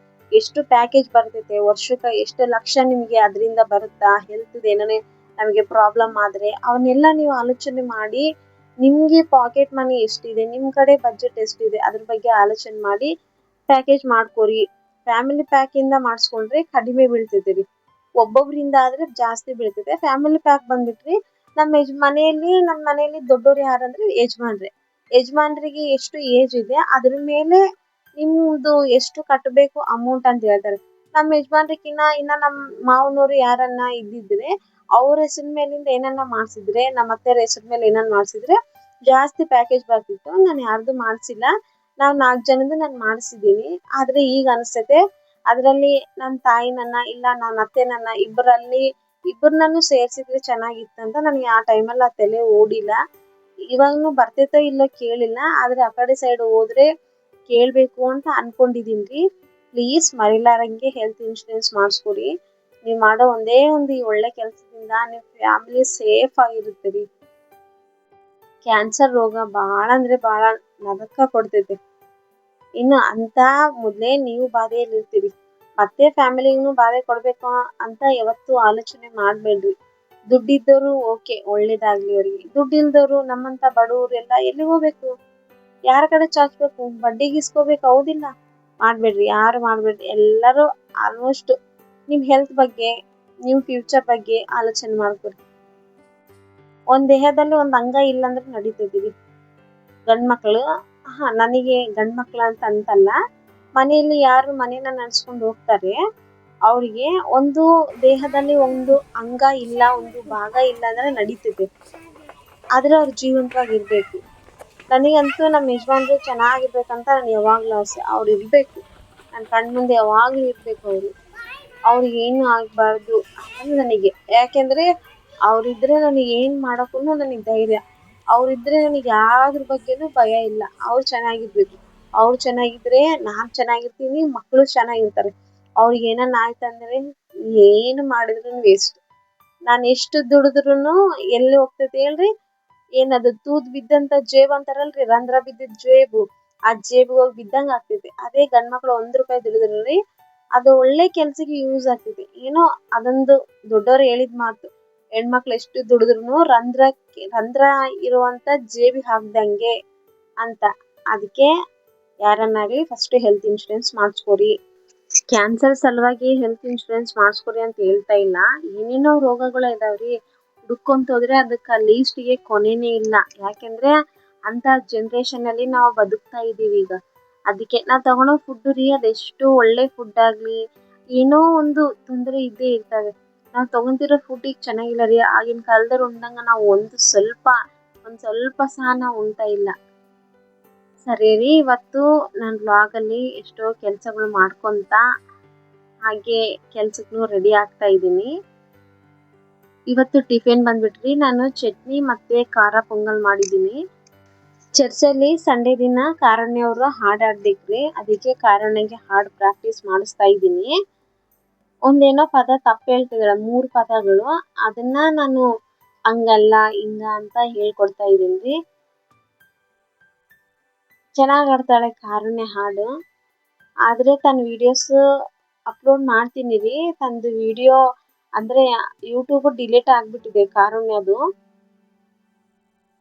ಎಷ್ಟು ಪ್ಯಾಕೇಜ್ ಬರ್ತೈತೆ, ವರ್ಷಕ್ಕೆ ಎಷ್ಟು ಲಕ್ಷ ನಿಮಗೆ ಅದರಿಂದ ಬರುತ್ತಾ, ಹೆಲ್ತ್ ಏನಾನೇ ನಮಗೆ ಪ್ರಾಬ್ಲಮ್ ಆದರೆ ಅವನ್ನೆಲ್ಲ ನೀವು ಆಲೋಚನೆ ಮಾಡಿ, ನಿಮಗೆ ಪಾಕೆಟ್ ಮನಿ ಎಷ್ಟಿದೆ, ನಿಮ್ಮ ಕಡೆ ಬಜೆಟ್ ಎಷ್ಟಿದೆ ಅದ್ರ ಬಗ್ಗೆ ಆಲೋಚನೆ ಮಾಡಿ ಪ್ಯಾಕೇಜ್ ಮಾಡ್ಕೋರಿ. ಫ್ಯಾಮಿಲಿ ಪ್ಯಾಕಿಂದ ಮಾಡಿಸ್ಕೊಂಡ್ರೆ ಕಡಿಮೆ ಬೀಳ್ತೈತೆ ರೀ, ಒಬ್ಬೊಬ್ಬರಿಂದ ಆದರೆ ಜಾಸ್ತಿ ಬೀಳ್ತೈತೆ. ಫ್ಯಾಮಿಲಿ ಪ್ಯಾಕ್ ಬಂದ್ಬಿಟ್ರಿ, ನಮ್ಮ ಮನೆಯಲ್ಲಿ ದೊಡ್ಡೋರು ಯಾರಂದ್ರೆ ಯಜಮಾನ್ರಿಗೆ ಎಷ್ಟು ಏಜ್ ಇದೆ ಅದ್ರ ಮೇಲೆ ನಿಮ್ದು ಎಷ್ಟು ಕಟ್ಟಬೇಕು ಅಮೌಂಟ್ ಅಂತ ಹೇಳ್ತಾರೆ. ನಮ್ಮ ಯಜಮಾನ್ರಿಕಿನ್ನ ಇನ್ನ ನಮ್ಮ ಮಾವನವರು ಯಾರನ್ನ ಇದ್ದಿದ್ರೆ ಅವ್ರ ಹೆಸರ ಮೇಲಿಂದ ಏನನ್ನ ಮಾಡ್ಸಿದ್ರೆ, ನಮ್ಮ ಅತ್ತೆಯರ ಹೆಸರ ಮೇಲೆ ಏನನ್ನ ಮಾಡ್ಸಿದ್ರೆ ಜಾಸ್ತಿ ಪ್ಯಾಕೇಜ್ ಬರ್ತಿತ್ತು. ನಾನು ಯಾರ್ದು ಮಾಡ್ಸಿಲ್ಲ. ನಾವ್ 4 ಜನದ ನಾನು ಮಾಡಿಸಿದೀನಿ. ಆದ್ರೆ ಈಗ ಅನ್ಸ್ತತೆ ಅದ್ರಲ್ಲಿ ನನ್ನ ತಾಯಿನನ್ನ ಇಲ್ಲ ನನ್ನ ಅತ್ತೆನನ್ನ ಇಬ್ಬರನ್ನೂ ಸೇರ್ಸಿದ್ರೆ ಚೆನ್ನಾಗಿತ್ತಂತ. ನನಗೆ ಆ ಟೈಮಲ್ಲಿ ಆ ತಲೆ ಓಡಿಲ್ಲ. ಇವಾಗ್ನು ಬರ್ತೈತೋ ಇಲ್ಲೋ ಕೇಳಿಲ್ಲ. ಆದ್ರೆ ಆ ಕಡೆ ಸೈಡ್ ಹೋದ್ರೆ ಕೇಳ್ಬೇಕು ಅಂತ ಅನ್ಕೊಂಡಿದೀನ್ರಿ. ಪ್ಲೀಸ್ ಮರಿಲಾರಂಗೆ ಹೆಲ್ತ್ ಇನ್ಶೂರೆನ್ಸ್ ಮಾಡಿಸ್ಕೊಡಿ. ನೀವು ಮಾಡೋ ಒಂದೇ ಒಂದು ಈ ಒಳ್ಳೆ ಕೆಲಸದಿಂದ ನಿಮ್ಮ ಫ್ಯಾಮಿಲಿ ಸೇಫ್ ಆಗಿರುತ್ತೆ ರೀ. ಕ್ಯಾನ್ಸರ್ ರೋಗ ಬಹಳ ಅಂದ್ರೆ ಬಹಳ ನರಕ ಕೊಡ್ತೈತೆ. ಇನ್ನು ಅಂತ ಮೊದಲೇ ನೀವು ಬಾಧೆಯಲ್ಲಿ ಇರ್ತೀರಿ, ಮತ್ತೆ ಫ್ಯಾಮಿಲಿಗೂ ಬಾಧೆ ಕೊಡ್ಬೇಕು ಅಂತ ಯಾವತ್ತೂ ಆಲೋಚನೆ ಮಾಡಬೇಡ್ರಿ. ದುಡ್ಡಿದ್ದವರು ಓಕೆ, ಒಳ್ಳೇದಾಗ್ಲಿ ಅವರಿಗೆ. ದುಡ್ಡು ಇಲ್ದವರು ನಮ್ಮಂತ ಬಡವರು ಎಲ್ಲ ಎಲ್ಲಿಗೆ ಹೋಗ್ಬೇಕು? ಯಾರ ಕಡೆ ಚಾಚ್ಬೇಕು? ಬಡ್ಡಿಗೆ ಇಸ್ಕೋಬೇಕು, ಹೌದಿಲ್ಲ? ಮಾಡ್ಬೇಡ್ರಿ, ಯಾರು ಮಾಡ್ಬೇಡ್ರಿ. ಎಲ್ಲರೂ ಆಲ್ಮೋಸ್ಟ್ ನಿಮ್ ಹೆಲ್ತ್ ಬಗ್ಗೆ, ನಿಮ್ ಫ್ಯೂಚರ್ ಬಗ್ಗೆ ಆಲೋಚನೆ ಮಾಡ್ಕೊರಿ. ಒಂದ್ ದೇಹದಲ್ಲಿ ಒಂದ್ ಅಂಗ ಇಲ್ಲ ಅಂದ್ರೆ ನಡೀತಿದೀವಿ. ಗಂಡ್ಮಕ್ಳು ನನಗೆ ಗಂಡ್ಮಕ್ಳು ಅಂತ ಅಂತಲ್ಲ, ಮನೆಯಲ್ಲಿ ಯಾರು ಮನೇನ ನಡ್ಸ್ಕೊಂಡು ಹೋಗ್ತಾರೆ ಅವ್ರಿಗೆ ಒಂದು ದೇಹದಲ್ಲಿ ಒಂದು ಅಂಗ ಇಲ್ಲ, ಒಂದು ಭಾಗ ಇಲ್ಲ ಅಂದ್ರೆ ನಡೀತಿದೆ. ಆದ್ರೆ ಅವ್ರು ಜೀವಂತವಾಗಿರ್ಬೇಕು. ನನಗಂತೂ ನಮ್ಮ ಯಜಮಾನ್ರು ಚೆನ್ನಾಗಿರ್ಬೇಕಂತ ನಾನು ಯಾವಾಗ್ಲೂ ಆಸೆ. ಅವ್ರು ಇರ್ಬೇಕು, ನನ್ನ ಕಣ್ಮುಂದೆ ಯಾವಾಗ್ಲೂ ಇರ್ಬೇಕು. ಅವ್ರಿಗೆ ಏನು ಆಗ್ಬಾರ್ದು ಅನ್ನೋದು ನನಗೆ. ಯಾಕೆಂದ್ರೆ ಅವ್ರಿದ್ರೆ ನನಗೆ ಏನ್ ಮಾಡಕ್ಕೂ ನನಗೆ ಧೈರ್ಯ. ಅವ್ರಿದ್ರೆ ನನಗೆ ಯಾವ್ದ್ರ ಬಗ್ಗೆನೂ ಭಯ ಇಲ್ಲ. ಅವ್ರು ಚೆನ್ನಾಗಿರ್ಬೇಕು. ಅವ್ರು ಚೆನ್ನಾಗಿದ್ರೆ ನಾನ್ ಚೆನ್ನಾಗಿರ್ತೀನಿ, ಮಕ್ಕಳು ಚೆನ್ನಾಗಿರ್ತಾರೆ. ಅವ್ರಿಗೆ ಏನನ್ನ ಆಯ್ತಂದ್ರೆ ಏನು ಮಾಡಿದ್ರು ವೇಸ್ಟ್. ನಾನು ಎಷ್ಟು ದುಡಿದ್ರುನು ಎಲ್ಲಿ ಹೋಗ್ತೈತೆ ಹೇಳ್ರಿ? ಏನದು ತೂತ್ ಬಿದ್ದಂತ ಜೇಬು ಅಂತಾರಲ್ರಿ, ರಂಧ್ರ ಬಿದ್ದಿದ್ ಜೇಬು, ಆ ಜೇಬಿಗೆ ಹೋಗಿ ಬಿದ್ದಂಗ ಆಗ್ತೈತಿ. ಅದೇ ಗಂಡ್ಮಕ್ಳು 1 ರೂಪಾಯಿ ದುಡಿದ್ರಿ ಅದು ಒಳ್ಳೆ ಕೆಲ್ಸಕ್ಕೆ ಯೂಸ್ ಆಗ್ತೈತಿ. ಏನೋ ಅದೊಂದು ದೊಡ್ಡವ್ರು ಹೇಳಿದ ಮಾತು, ಹೆಣ್ಮಕ್ಳು ಎಷ್ಟು ದುಡಿದ್ರುನು ರಂಧ್ರ ಇರುವಂತ ಜೇಬಿಗೆ ಹಾಕ್ದಂಗೆ ಅಂತ. ಅದಕ್ಕೆ ಯಾರನ್ನಾಗ್ಲಿ ಫಸ್ಟ್ ಹೆಲ್ತ್ ಇನ್ಶೂರೆನ್ಸ್ ಮಾಡಿಸ್ಕೊರಿ. ಕ್ಯಾನ್ಸರ್ ಸಲುವಾಗಿ ಹೆಲ್ತ್ ಇನ್ಶೂರೆನ್ಸ್ ಮಾಡಿಸ್ಕೊರಿ ಅಂತ ಹೇಳ್ತಾ ಇಲ್ಲ. ಏನೇನೋ ರೋಗಗಳು ಇದಾವ್ರಿ, ಹುಡ್ಕೊಂತ ಹೋದ್ರೆ ಅದಕ್ಕೆ ಲೀಸ್ಟ್ಗೆ ಕೊನೆನೇ ಇಲ್ಲ. ಯಾಕೆಂದ್ರೆ ಅಂತ ಜನರೇಷನ್ ಅಲ್ಲಿ ನಾವು ಬದುಕ್ತಾ ಇದೀವಿ ಈಗ. ಅದಕ್ಕೆ ನಾವು ತಗೊಳೋ ಫುಡ್ ರೀ, ಅದೆಷ್ಟು ಒಳ್ಳೆ ಫುಡ್ ಆಗ್ಲಿ ಏನೋ ಒಂದು ತೊಂದರೆ ಇದ್ದೇ ಇರ್ತವೆ. ನಾವು ತಗೊಂತಿರೋ ಫುಡ್ ಈಗ ಚೆನ್ನಾಗಿಲ್ಲ ರೀ. ಆಗಿನ ಕಾಲದವ್ರು ಉಂಡಂಗ ನಾವು ಒಂದ್ ಸ್ವಲ್ಪ ಸಹ ನಾವು ಉಣ್ತಾ ಇಲ್ಲ. ಸರಿ ರೀ, ಇವತ್ತು ನನ್ನ ವ್ಲಾಗ್ ಅಲ್ಲಿ ಎಷ್ಟೋ ಕೆಲ್ಸಗಳು ಮಾಡ್ಕೊಂತ ಹಾಗೆ ಕೆಲ್ಸಕ್ಕೂ ರೆಡಿ ಆಗ್ತಾ ಇದ್ದೀನಿ. ಇವತ್ತು ಟಿಫಿನ್ ಬಂದ್ಬಿಟ್ರಿ, ನಾನು ಚಟ್ನಿ ಮತ್ತೆ ಖಾರ ಪೊಂಗಲ್ ಮಾಡಿದ್ದೀನಿ. ಚರ್ಚಲ್ಲಿ ಸಂಡೇ ದಿನ ಕಾರುಣ್ಯ ಅವರು ಹಾಡು ಹಾಡ್ಬೇಕ್ರಿ, ಅದಕ್ಕೆ ಕಾರುಣ್ಯಗೆ ಹಾಡು ಪ್ರಾಕ್ಟೀಸ್ ಮಾಡಿಸ್ತಾ ಇದ್ದೀನಿ. ಒಂದೇನೋ ಪದ ತಪ್ಪು ಹೇಳ್ತಿದ್ದಾಳೆ, 3 ಪದಗಳು. ಅದನ್ನ ನಾನು ಹಂಗಲ್ಲ ಹಿಂಗ ಅಂತ ಹೇಳ್ಕೊಡ್ತಾ ಇದ್ದೀನಿ. ಚೆನ್ನಾಗ್ ಆಡ್ತಾಳೆ ಕಾರುಣ್ಯ ಹಾಡು. ಆದ್ರೆ ತನ್ನ ವಿಡಿಯೋಸ್ ಅಪ್ಲೋಡ್ ಮಾಡ್ತೀನಿ ರೀ. ತಂದು ವಿಡಿಯೋ ಅಂದ್ರೆ ಯೂಟ್ಯೂಬ್ ಡಿಲೀಟ್ ಆಗ್ಬಿಟ್ಟಿದೆ ಕಾರುಣ್ಯದು.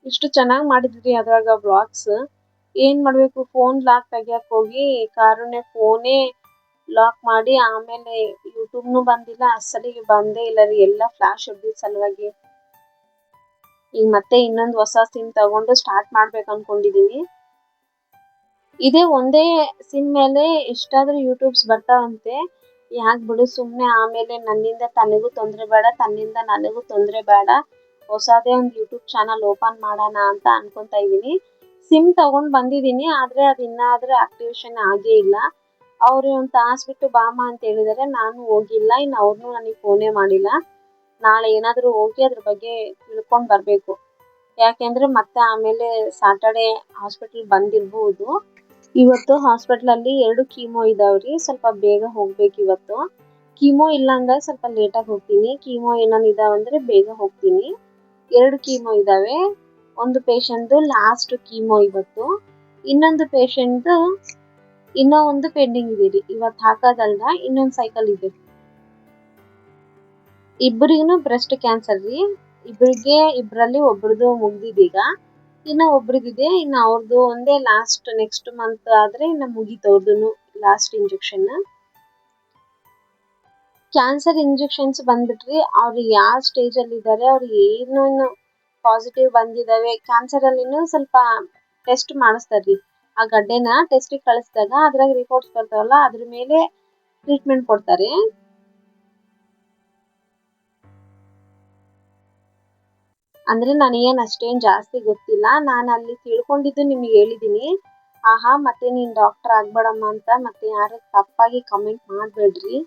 ಇಷ್ಟು ಚೆನ್ನಾಗಿ ಮಾಡಿದ್ರಿ ಅದ್ರಾಗ ವ್ಲಾಗ್ಸ್. ಏನ್ ಮಾಡ್ಬೇಕು, ಫೋನ್ ಲಾಕ್ ತೆಗಿಯಕ್ ಹೋಗಿ ಕಾರುಣ್ಯ ಫೋನೇ ಲಾಕ್ ಮಾಡಿ ಆಮೇಲೆ ಯೂಟ್ಯೂಬ್ನು ಬಂದಿಲ್ಲ, ಅಸಲಿಗೆ ಬಂದೇ ಇಲ್ಲ ರೀ, ಎಲ್ಲ ಫ್ಲಾಶ್ ಹೊಡೆದಿದ್ದ ಸಲುವಾಗಿ. ಈಗ ಮತ್ತೆ ಇನ್ನೊಂದು ಹೊಸ ಸಿಮ್ ತಗೊಂಡು ಸ್ಟಾರ್ಟ್ ಮಾಡ್ಬೇಕು ಅನ್ಕೊಂಡಿದೀನಿ. ಇದೇ ಒಂದೇ ಸಿಮ್ ಮೇಲೆ ಎಷ್ಟಾದ್ರೂ ಯೂಟ್ಯೂಬ್ಸ್ ಬರ್ತಾವಂತೆ. ಯಾಕೆ ಬಿಡು ಸುಮ್ಮನೆ, ಆಮೇಲೆ ನನ್ನಿಂದ ತನಗೂ ತೊಂದರೆ ಬೇಡ, ತನ್ನಿಂದ ನನಗೂ ತೊಂದರೆ ಬೇಡ, ಹೊಸದೇ ಒಂದು ಯೂಟ್ಯೂಬ್ ಚಾನಲ್ ಓಪನ್ ಮಾಡೋಣ ಅಂತ ಅನ್ಕೊಂತ ಇದ್ದೀನಿ. ಸಿಮ್ ತಗೊಂಡ್ ಬಂದಿದ್ದೀನಿ, ಆದ್ರೆ ಅದು ಇನ್ನಾದ್ರೂ ಆಕ್ಟಿವೇಶನ್ ಆಗೇ ಇಲ್ಲ. ಅವ್ರು ಒಂದು ತಾಸು ಬಿಟ್ಟು ಬಾಮ ಅಂತ ಹೇಳಿದಾರೆ, ನಾನು ಹೋಗಿಲ್ಲ. ಇನ್ನು ಅವ್ರನ್ನೂ ನನಗೆ ಫೋನೇ ಮಾಡಿಲ್ಲ. ನಾಳೆ ಏನಾದರೂ ಹೋಗಿ ಅದ್ರ ಬಗ್ಗೆ ತಿಳ್ಕೊಂಡು ಬರಬೇಕು. ಯಾಕೆಂದ್ರೆ ಮತ್ತೆ ಆಮೇಲೆ ಸಾಟರ್ಡೆ ಹಾಸ್ಪಿಟಲ್ ಬಂದಿರ್ಬೋದು. ಇವತ್ತು ಹಾಸ್ಪಿಟ್ಲಲ್ಲಿ 2 ಕೀಮೋ ಇದಾವ್ರಿ, ಸ್ವಲ್ಪ ಬೇಗ ಹೋಗ್ಬೇಕು ಇವತ್ತು. ಕೀಮೋ ಇಲ್ಲ ಅಂದ್ರೆ ಸ್ವಲ್ಪ ಲೇಟಾಗಿ ಹೋಗ್ತೀನಿ, ಕೀಮೋ ಏನಾನ ಇದಾವಂದ್ರೆ ಬೇಗ ಹೋಗ್ತೀನಿ. 2 ಕೀಮೋ ಇದಾವೆ. ಒಂದು ಪೇಷಂಟ್ ಲಾಸ್ಟ್ ಕೀಮೋ ಇವತ್ತು, ಇನ್ನೊಂದು ಪೇಷಂಟ್ ಇನ್ನೂ ಒಂದು ಪೆಂಡಿಂಗ್ ಇದೆ ರೀ. ಇವತ್ತು ಹಾಕೋದಲ್ದ ಇನ್ನೊಂದು ಸೈಕಲ್ ಇದೆ. ಇಬ್ಬರಿಗೂ ಬ್ರೆಸ್ಟ್ ಕ್ಯಾನ್ಸರ್ ರೀ. ಇಬ್ಬರಲ್ಲಿ ಒಬ್ರದ್ದು ಮುಗ್ದಿದೀಗ, ಇನ್ನು ಒಬ್ರದಿದೆ. ಇನ್ನು ಅವ್ರದ್ದು ಒಂದೇ ಲಾಸ್ಟ್, ನೆಕ್ಸ್ಟ್ ಮಂತ್ ಆದ್ರೆ ಇನ್ನು ಮುಗೀತು ಅವ್ರದ್ದು ಲಾಸ್ಟ್ ಇಂಜೆಕ್ಷನ್. ಕ್ಯಾನ್ಸರ್ ಇಂಜೆಕ್ಷನ್ಸ್ ಬಂದ್ಬಿಟ್ರಿ, ಅವ್ರು ಯಾವ ಸ್ಟೇಜ್ ಅಲ್ಲಿ ಇದ್ದಾರೆ, ಅವ್ರಿಗೆ ಏನು ಪಾಸಿಟಿವ್ ಬಂದಿದಾವೆ. ಕ್ಯಾನ್ಸರ್ ಅಲ್ಲಿನೂ ಸ್ವಲ್ಪ ಟೆಸ್ಟ್ ಮಾಡಿಸ್ತಾರ್ರಿ. ಆ ಗಡ್ಡೆನ ಟೆಸ್ಟಿಗೆ ಕಳಿಸಿದಾಗ ಅದ್ರಾಗ ರಿಪೋರ್ಟ್ಸ್ ಬರ್ತಾವಲ್ಲ, ಅದ್ರ ಮೇಲೆ ಟ್ರೀಟ್ಮೆಂಟ್ ಕೊಡ್ತಾರೆ. ಅಂದ್ರೆ ನನಗೇನು ಅಷ್ಟೇನು ಜಾಸ್ತಿ ಗೊತ್ತಿಲ್ಲ. ನಾನು ಅಲ್ಲಿ ತಿಳ್ಕೊಂಡಿದ್ದು ನಿಮಗೆ ಹೇಳಿದ್ದೀನಿ. ಆಹಾ ಮತ್ತೆ ನೀನು ಡಾಕ್ಟರ್ ಆಗ್ಬೇಡಮ್ಮ ಅಂತ ಮತ್ತೆ ಯಾರು ತಪ್ಪಾಗಿ ಕಮೆಂಟ್ ಮಾಡಬೇಡ್ರಿ.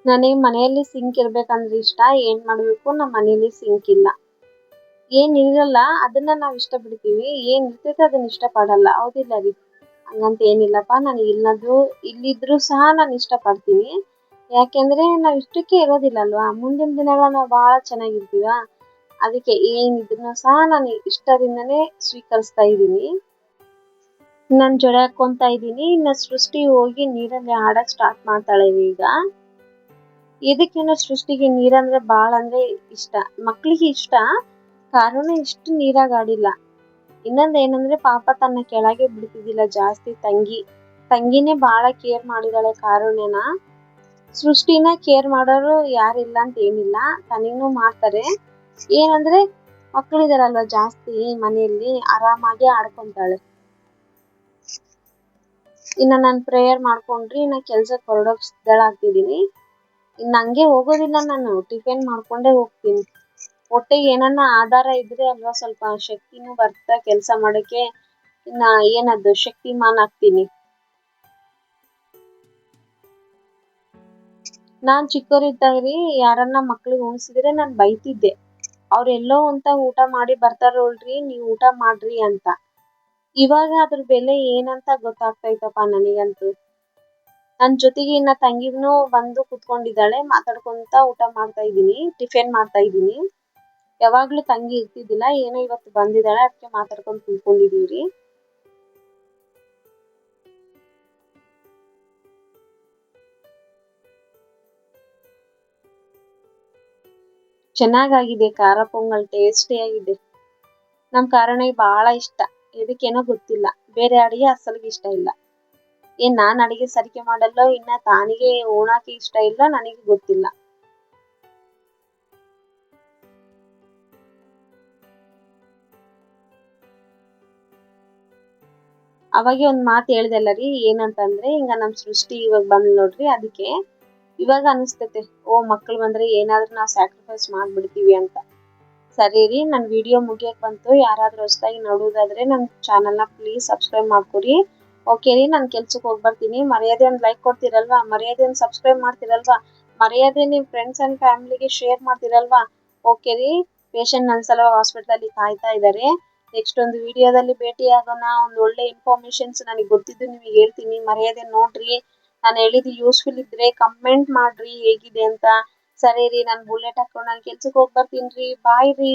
ನನಗೆ ಮನೆಯಲ್ಲಿ ಸಿಂಕ್ ಇರ್ಬೇಕಂದ್ರೆ ಇಷ್ಟ. ಏನ್ ಮಾಡಬೇಕು, ನಮ್ಮ ಮನೆಯಲ್ಲಿ ಸಿಂಕ್ ಇಲ್ಲ. ಏನಿರಲ್ಲ ಅದನ್ನ ನಾವು ಇಷ್ಟಪಡ್ತೀವಿ, ಏನ್ ಇರ್ತೈತೆ ಅದನ್ನ ಇಷ್ಟಪಡಲ್ಲ. ಹೌದಿಲ್ಲ ರೀ? ಹಂಗಂತ ಏನಿಲ್ಲಪ್ಪ, ನನಗೆ ಇಲ್ಲಿದ್ರೂ ಸಹ ನಾನು ಇಷ್ಟಪಡ್ತೀನಿ. ಯಾಕೆಂದ್ರೆ ನಾವು ಇಷ್ಟಕ್ಕೆ ಇರೋದಿಲ್ಲ ಅಲ್ವಾ, ಮುಂದಿನ ದಿನಗಳು ನಾವು ಭಾಳ ಚೆನ್ನಾಗಿರ್ತೀವ. ಅದಕ್ಕೆ ಏನಿದ್ರು ಸಹ ನಾನು ಇಷ್ಟದಿಂದನೇ ಸ್ವೀಕರಿಸ್ತಾ ಇದ್ದೀನಿ. ನಾನು ಜಡೆ ಹಾಕೊಂತ ಇದ್ದೀನಿ. ಇನ್ನು ಸೃಷ್ಟಿ ಹೋಗಿ ನೀರಲ್ಲಿ ಆಡಕ್ ಸ್ಟಾರ್ಟ್ ಮಾಡ್ತಾಳೆ ಈಗ. ಇದಕ್ಕಿನ್ನ ಸೃಷ್ಟಿಗೆ ನೀರಂದ್ರೆ ಭಾಳ ಅಂದ್ರೆ ಇಷ್ಟ. ಮಕ್ಳಿಗೆ ಇಷ್ಟ, ಕಾರಣ ಇಷ್ಟು ನೀರಾಗ ಆಡಿಲ್ಲ. ಇನ್ನೊಂದ್ ಏನಂದ್ರೆ ಪಾಪ ತನ್ನ ಕೆಳಗೆ ಬಿಡ್ತಿದ್ದಿಲ್ಲ ಜಾಸ್ತಿ. ತಂಗಿನೇ ಬಾಳ ಕೇರ್ ಮಾಡಿದಾಳೆ ಕಾರುಣ್ಯನ. ಸೃಷ್ಟಿನ ಕೇರ್ ಮಾಡೋರು ಯಾರಿಲ್ಲ ಅಂತ ಏನಿಲ್ಲ, ತನಿಗೂ ಮಾಡ್ತಾರೆ. ಏನಂದ್ರೆ ಮಕ್ಕಳಿದಾರಲ್ವಾ ಜಾಸ್ತಿ ಮನೆಯಲ್ಲಿ, ಆರಾಮಾಗಿ ಆಡ್ಕೊಂತಾಳೆ. ಇನ್ನ ನಾನು ಪ್ರೇಯರ್ ಮಾಡ್ಕೊಂಡ್ರಿ ಇನ್ನ ಕೆಲ್ಸಕ್ಕೆ ಹೊರಡೋಕ್ ಸಿದ್ಧಳಾಗ್ತಿದೀನಿ. ಇನ್ನು ಹಂಗೆ ಹೋಗೋದಿಲ್ಲ, ನಾನು ಟಿಫಿನ್ ಮಾಡ್ಕೊಂಡೇ ಹೋಗ್ತೀನಿ. ಹೊಟ್ಟೆಗೆ ಏನನ್ನ ಆಧಾರ ಇದ್ರೆ ಅಲ್ವಾ ಸ್ವಲ್ಪ ಶಕ್ತಿನೂ ಬರ್ತಾ ಕೆಲಸ ಮಾಡೋಕೆ. ಇನ್ನ ಏನದು ಶಕ್ತಿಮಾನ್ ಆಗ್ತೀನಿ. ನಾನ್ ಚಿಕ್ಕವರಿದ್ದಾಗ್ರಿ ಯಾರನ್ನ ಮಕ್ಳಿಗೆ ಉಣಿಸಿದ್ರೆ ನಾನು ಬೈತಿದ್ದೆ. ಅವ್ರೆಲ್ಲೋ ಅಂತ ಊಟ ಮಾಡಿ ಬರ್ತಾರೋಳ್ರಿ, ನೀವ್ ಊಟ ಮಾಡ್ರಿ ಅಂತ. ಇವಾಗ ಅದ್ರ ಬೆಲೆ ಏನಂತ ಗೊತ್ತಾಗ್ತೈತಪ್ಪ ನನಗಂತೂ. ನನ್ ಜೊತೆಗೆ ಇನ್ನ ತಂಗಿನೂ ಬಂದು ಕುತ್ಕೊಂಡಿದ್ದಾಳೆ, ಮಾತಾಡ್ಕೊಂತ ಊಟ ಮಾಡ್ತಾ ಇದೀನಿ, ಟಿಫಿನ್ ಮಾಡ್ತಾ ಇದೀನಿ. ಯಾವಾಗ್ಲೂ ತಂಗಿ ಇರ್ತಿದ್ದಿಲ್ಲ, ಏನೋ ಇವತ್ತು ಬಂದಿದ್ದಾಳೆ, ಅದಕ್ಕೆ ಮಾತಾಡ್ಕೊಂಡು ಕುತ್ಕೊಂಡಿದೀವ್ರಿ. ಚೆನ್ನಾಗಾಗಿದೆ ಖಾರ ಪೊಂಗಲ್, ಟೇಸ್ಟಿಯಾಗಿದೆ. ನಮ್ ಕಾರಣಿಗೆ ಬಹಳ ಇಷ್ಟ. ಇದಕ್ಕೇನೋ ಗೊತ್ತಿಲ್ಲ, ಬೇರೆ ಅಡಿಗೆ ಅಸಲಿಗೆ ಇಷ್ಟ ಇಲ್ಲ. ಏನ್ ನಾನ್ ಅಡಿಗೆ ಸರಿಕೆ ಮಾಡಲ್ಲೋ, ಇನ್ನ ತಾನಿಗೆ ಉಣಾಕೆ ಇಷ್ಟ ಇಲ್ಲ, ನನಗೆ ಗೊತ್ತಿಲ್ಲ. ಅವಾಗೆ ಒಂದ್ ಮಾತು ಹೇಳ್ದಲ್ಲ ರೀ, ಏನಂತಂದ್ರೆ ಹಿಂಗ ನಮ್ ಸೃಷ್ಟಿ ಇವಾಗ ಬಂದ್ ನೋಡ್ರಿ, ಅದಕ್ಕೆ ಇವಾಗ ಅನಿಸ್ತೈತೆ, ಓ ಮಕ್ಳು ಬಂದ್ರೆ ಏನಾದ್ರೂ ನಾವು ಸ್ಯಾಕ್ರಿಫೈಸ್ ಮಾಡ್ಬಿಡ್ತೀವಿ ಅಂತ. ಸರಿ ರೀ, ನನ್ನ ವಿಡಿಯೋ ಮುಗಿಯಕ್ ಬಂತು. ಯಾರಾದ್ರೂ ಹೊಸದಾಗಿ ನೋಡೋದಾದ್ರೆ ನನ್ನ ಚಾನಲ್ನ ಪ್ಲೀಸ್ ಸಬ್ಸ್ಕ್ರೈಬ್ ಮಾಡ್ಕೊರಿ. ಓಕೆ ರೀ, ನಾನು ಕೆಲ್ಸಕ್ಕೆ ಹೋಗಿ ಬರ್ತೀನಿ. ಮರ್ಯಾದೆ ಒಂದು ಲೈಕ್ ಕೊಡ್ತೀರಲ್ವಾ, ಮರ್ಯಾದೆ ಒಂದು ಸಬ್ಸ್ಕ್ರೈಬ್ ಮಾಡ್ತೀರಲ್ವಾ, ಮರ್ಯಾದೆ ನಿಮ್ಮ ಫ್ರೆಂಡ್ಸ್ ಅಂಡ್ ಫ್ಯಾಮಿಲಿಗೆ ಶೇರ್ ಮಾಡ್ತೀರಲ್ವಾ. ಓಕೆ ರೀ, ಪೇಷಂಟ್ ನನ್ನ ಸಲ ಹಾಸ್ಪಿಟಲಲ್ಲಿ ಕಾಯ್ತಾ ಇದ್ದಾರೆ. ನೆಕ್ಸ್ಟ್ ಒಂದು ವಿಡಿಯೋದಲ್ಲಿ ಭೇಟಿ ಆಗೋಣ. ಒಂದು ಒಳ್ಳೆ ಇನ್ಫಾರ್ಮೇಶನ್ಸ್ ನನಗೆ ಗೊತ್ತಿದ್ದು ನಿಮಗೆ ಹೇಳ್ತೀನಿ. ಮರ್ಯಾದೆ ನೋಡ್ರಿ. ನಾನು ಹೇಳಿದ್ದು ಯೂಸ್ಫುಲ್ ಇದ್ರೆ ಕಮೆಂಟ್ ಮಾಡ್ರಿ ಹೇಗಿದೆ ಅಂತ. ಸರಿ ರೀ, ನಾನು ಬುಲೆಟ್ ಹಾಕೊಂಡು ನಾನು ಕೆಲ್ಸಕ್ಕೆ ಹೋಗಿ ಬರ್ತೀನಿ ರೀ. ಬಾಯ್ ರೀ.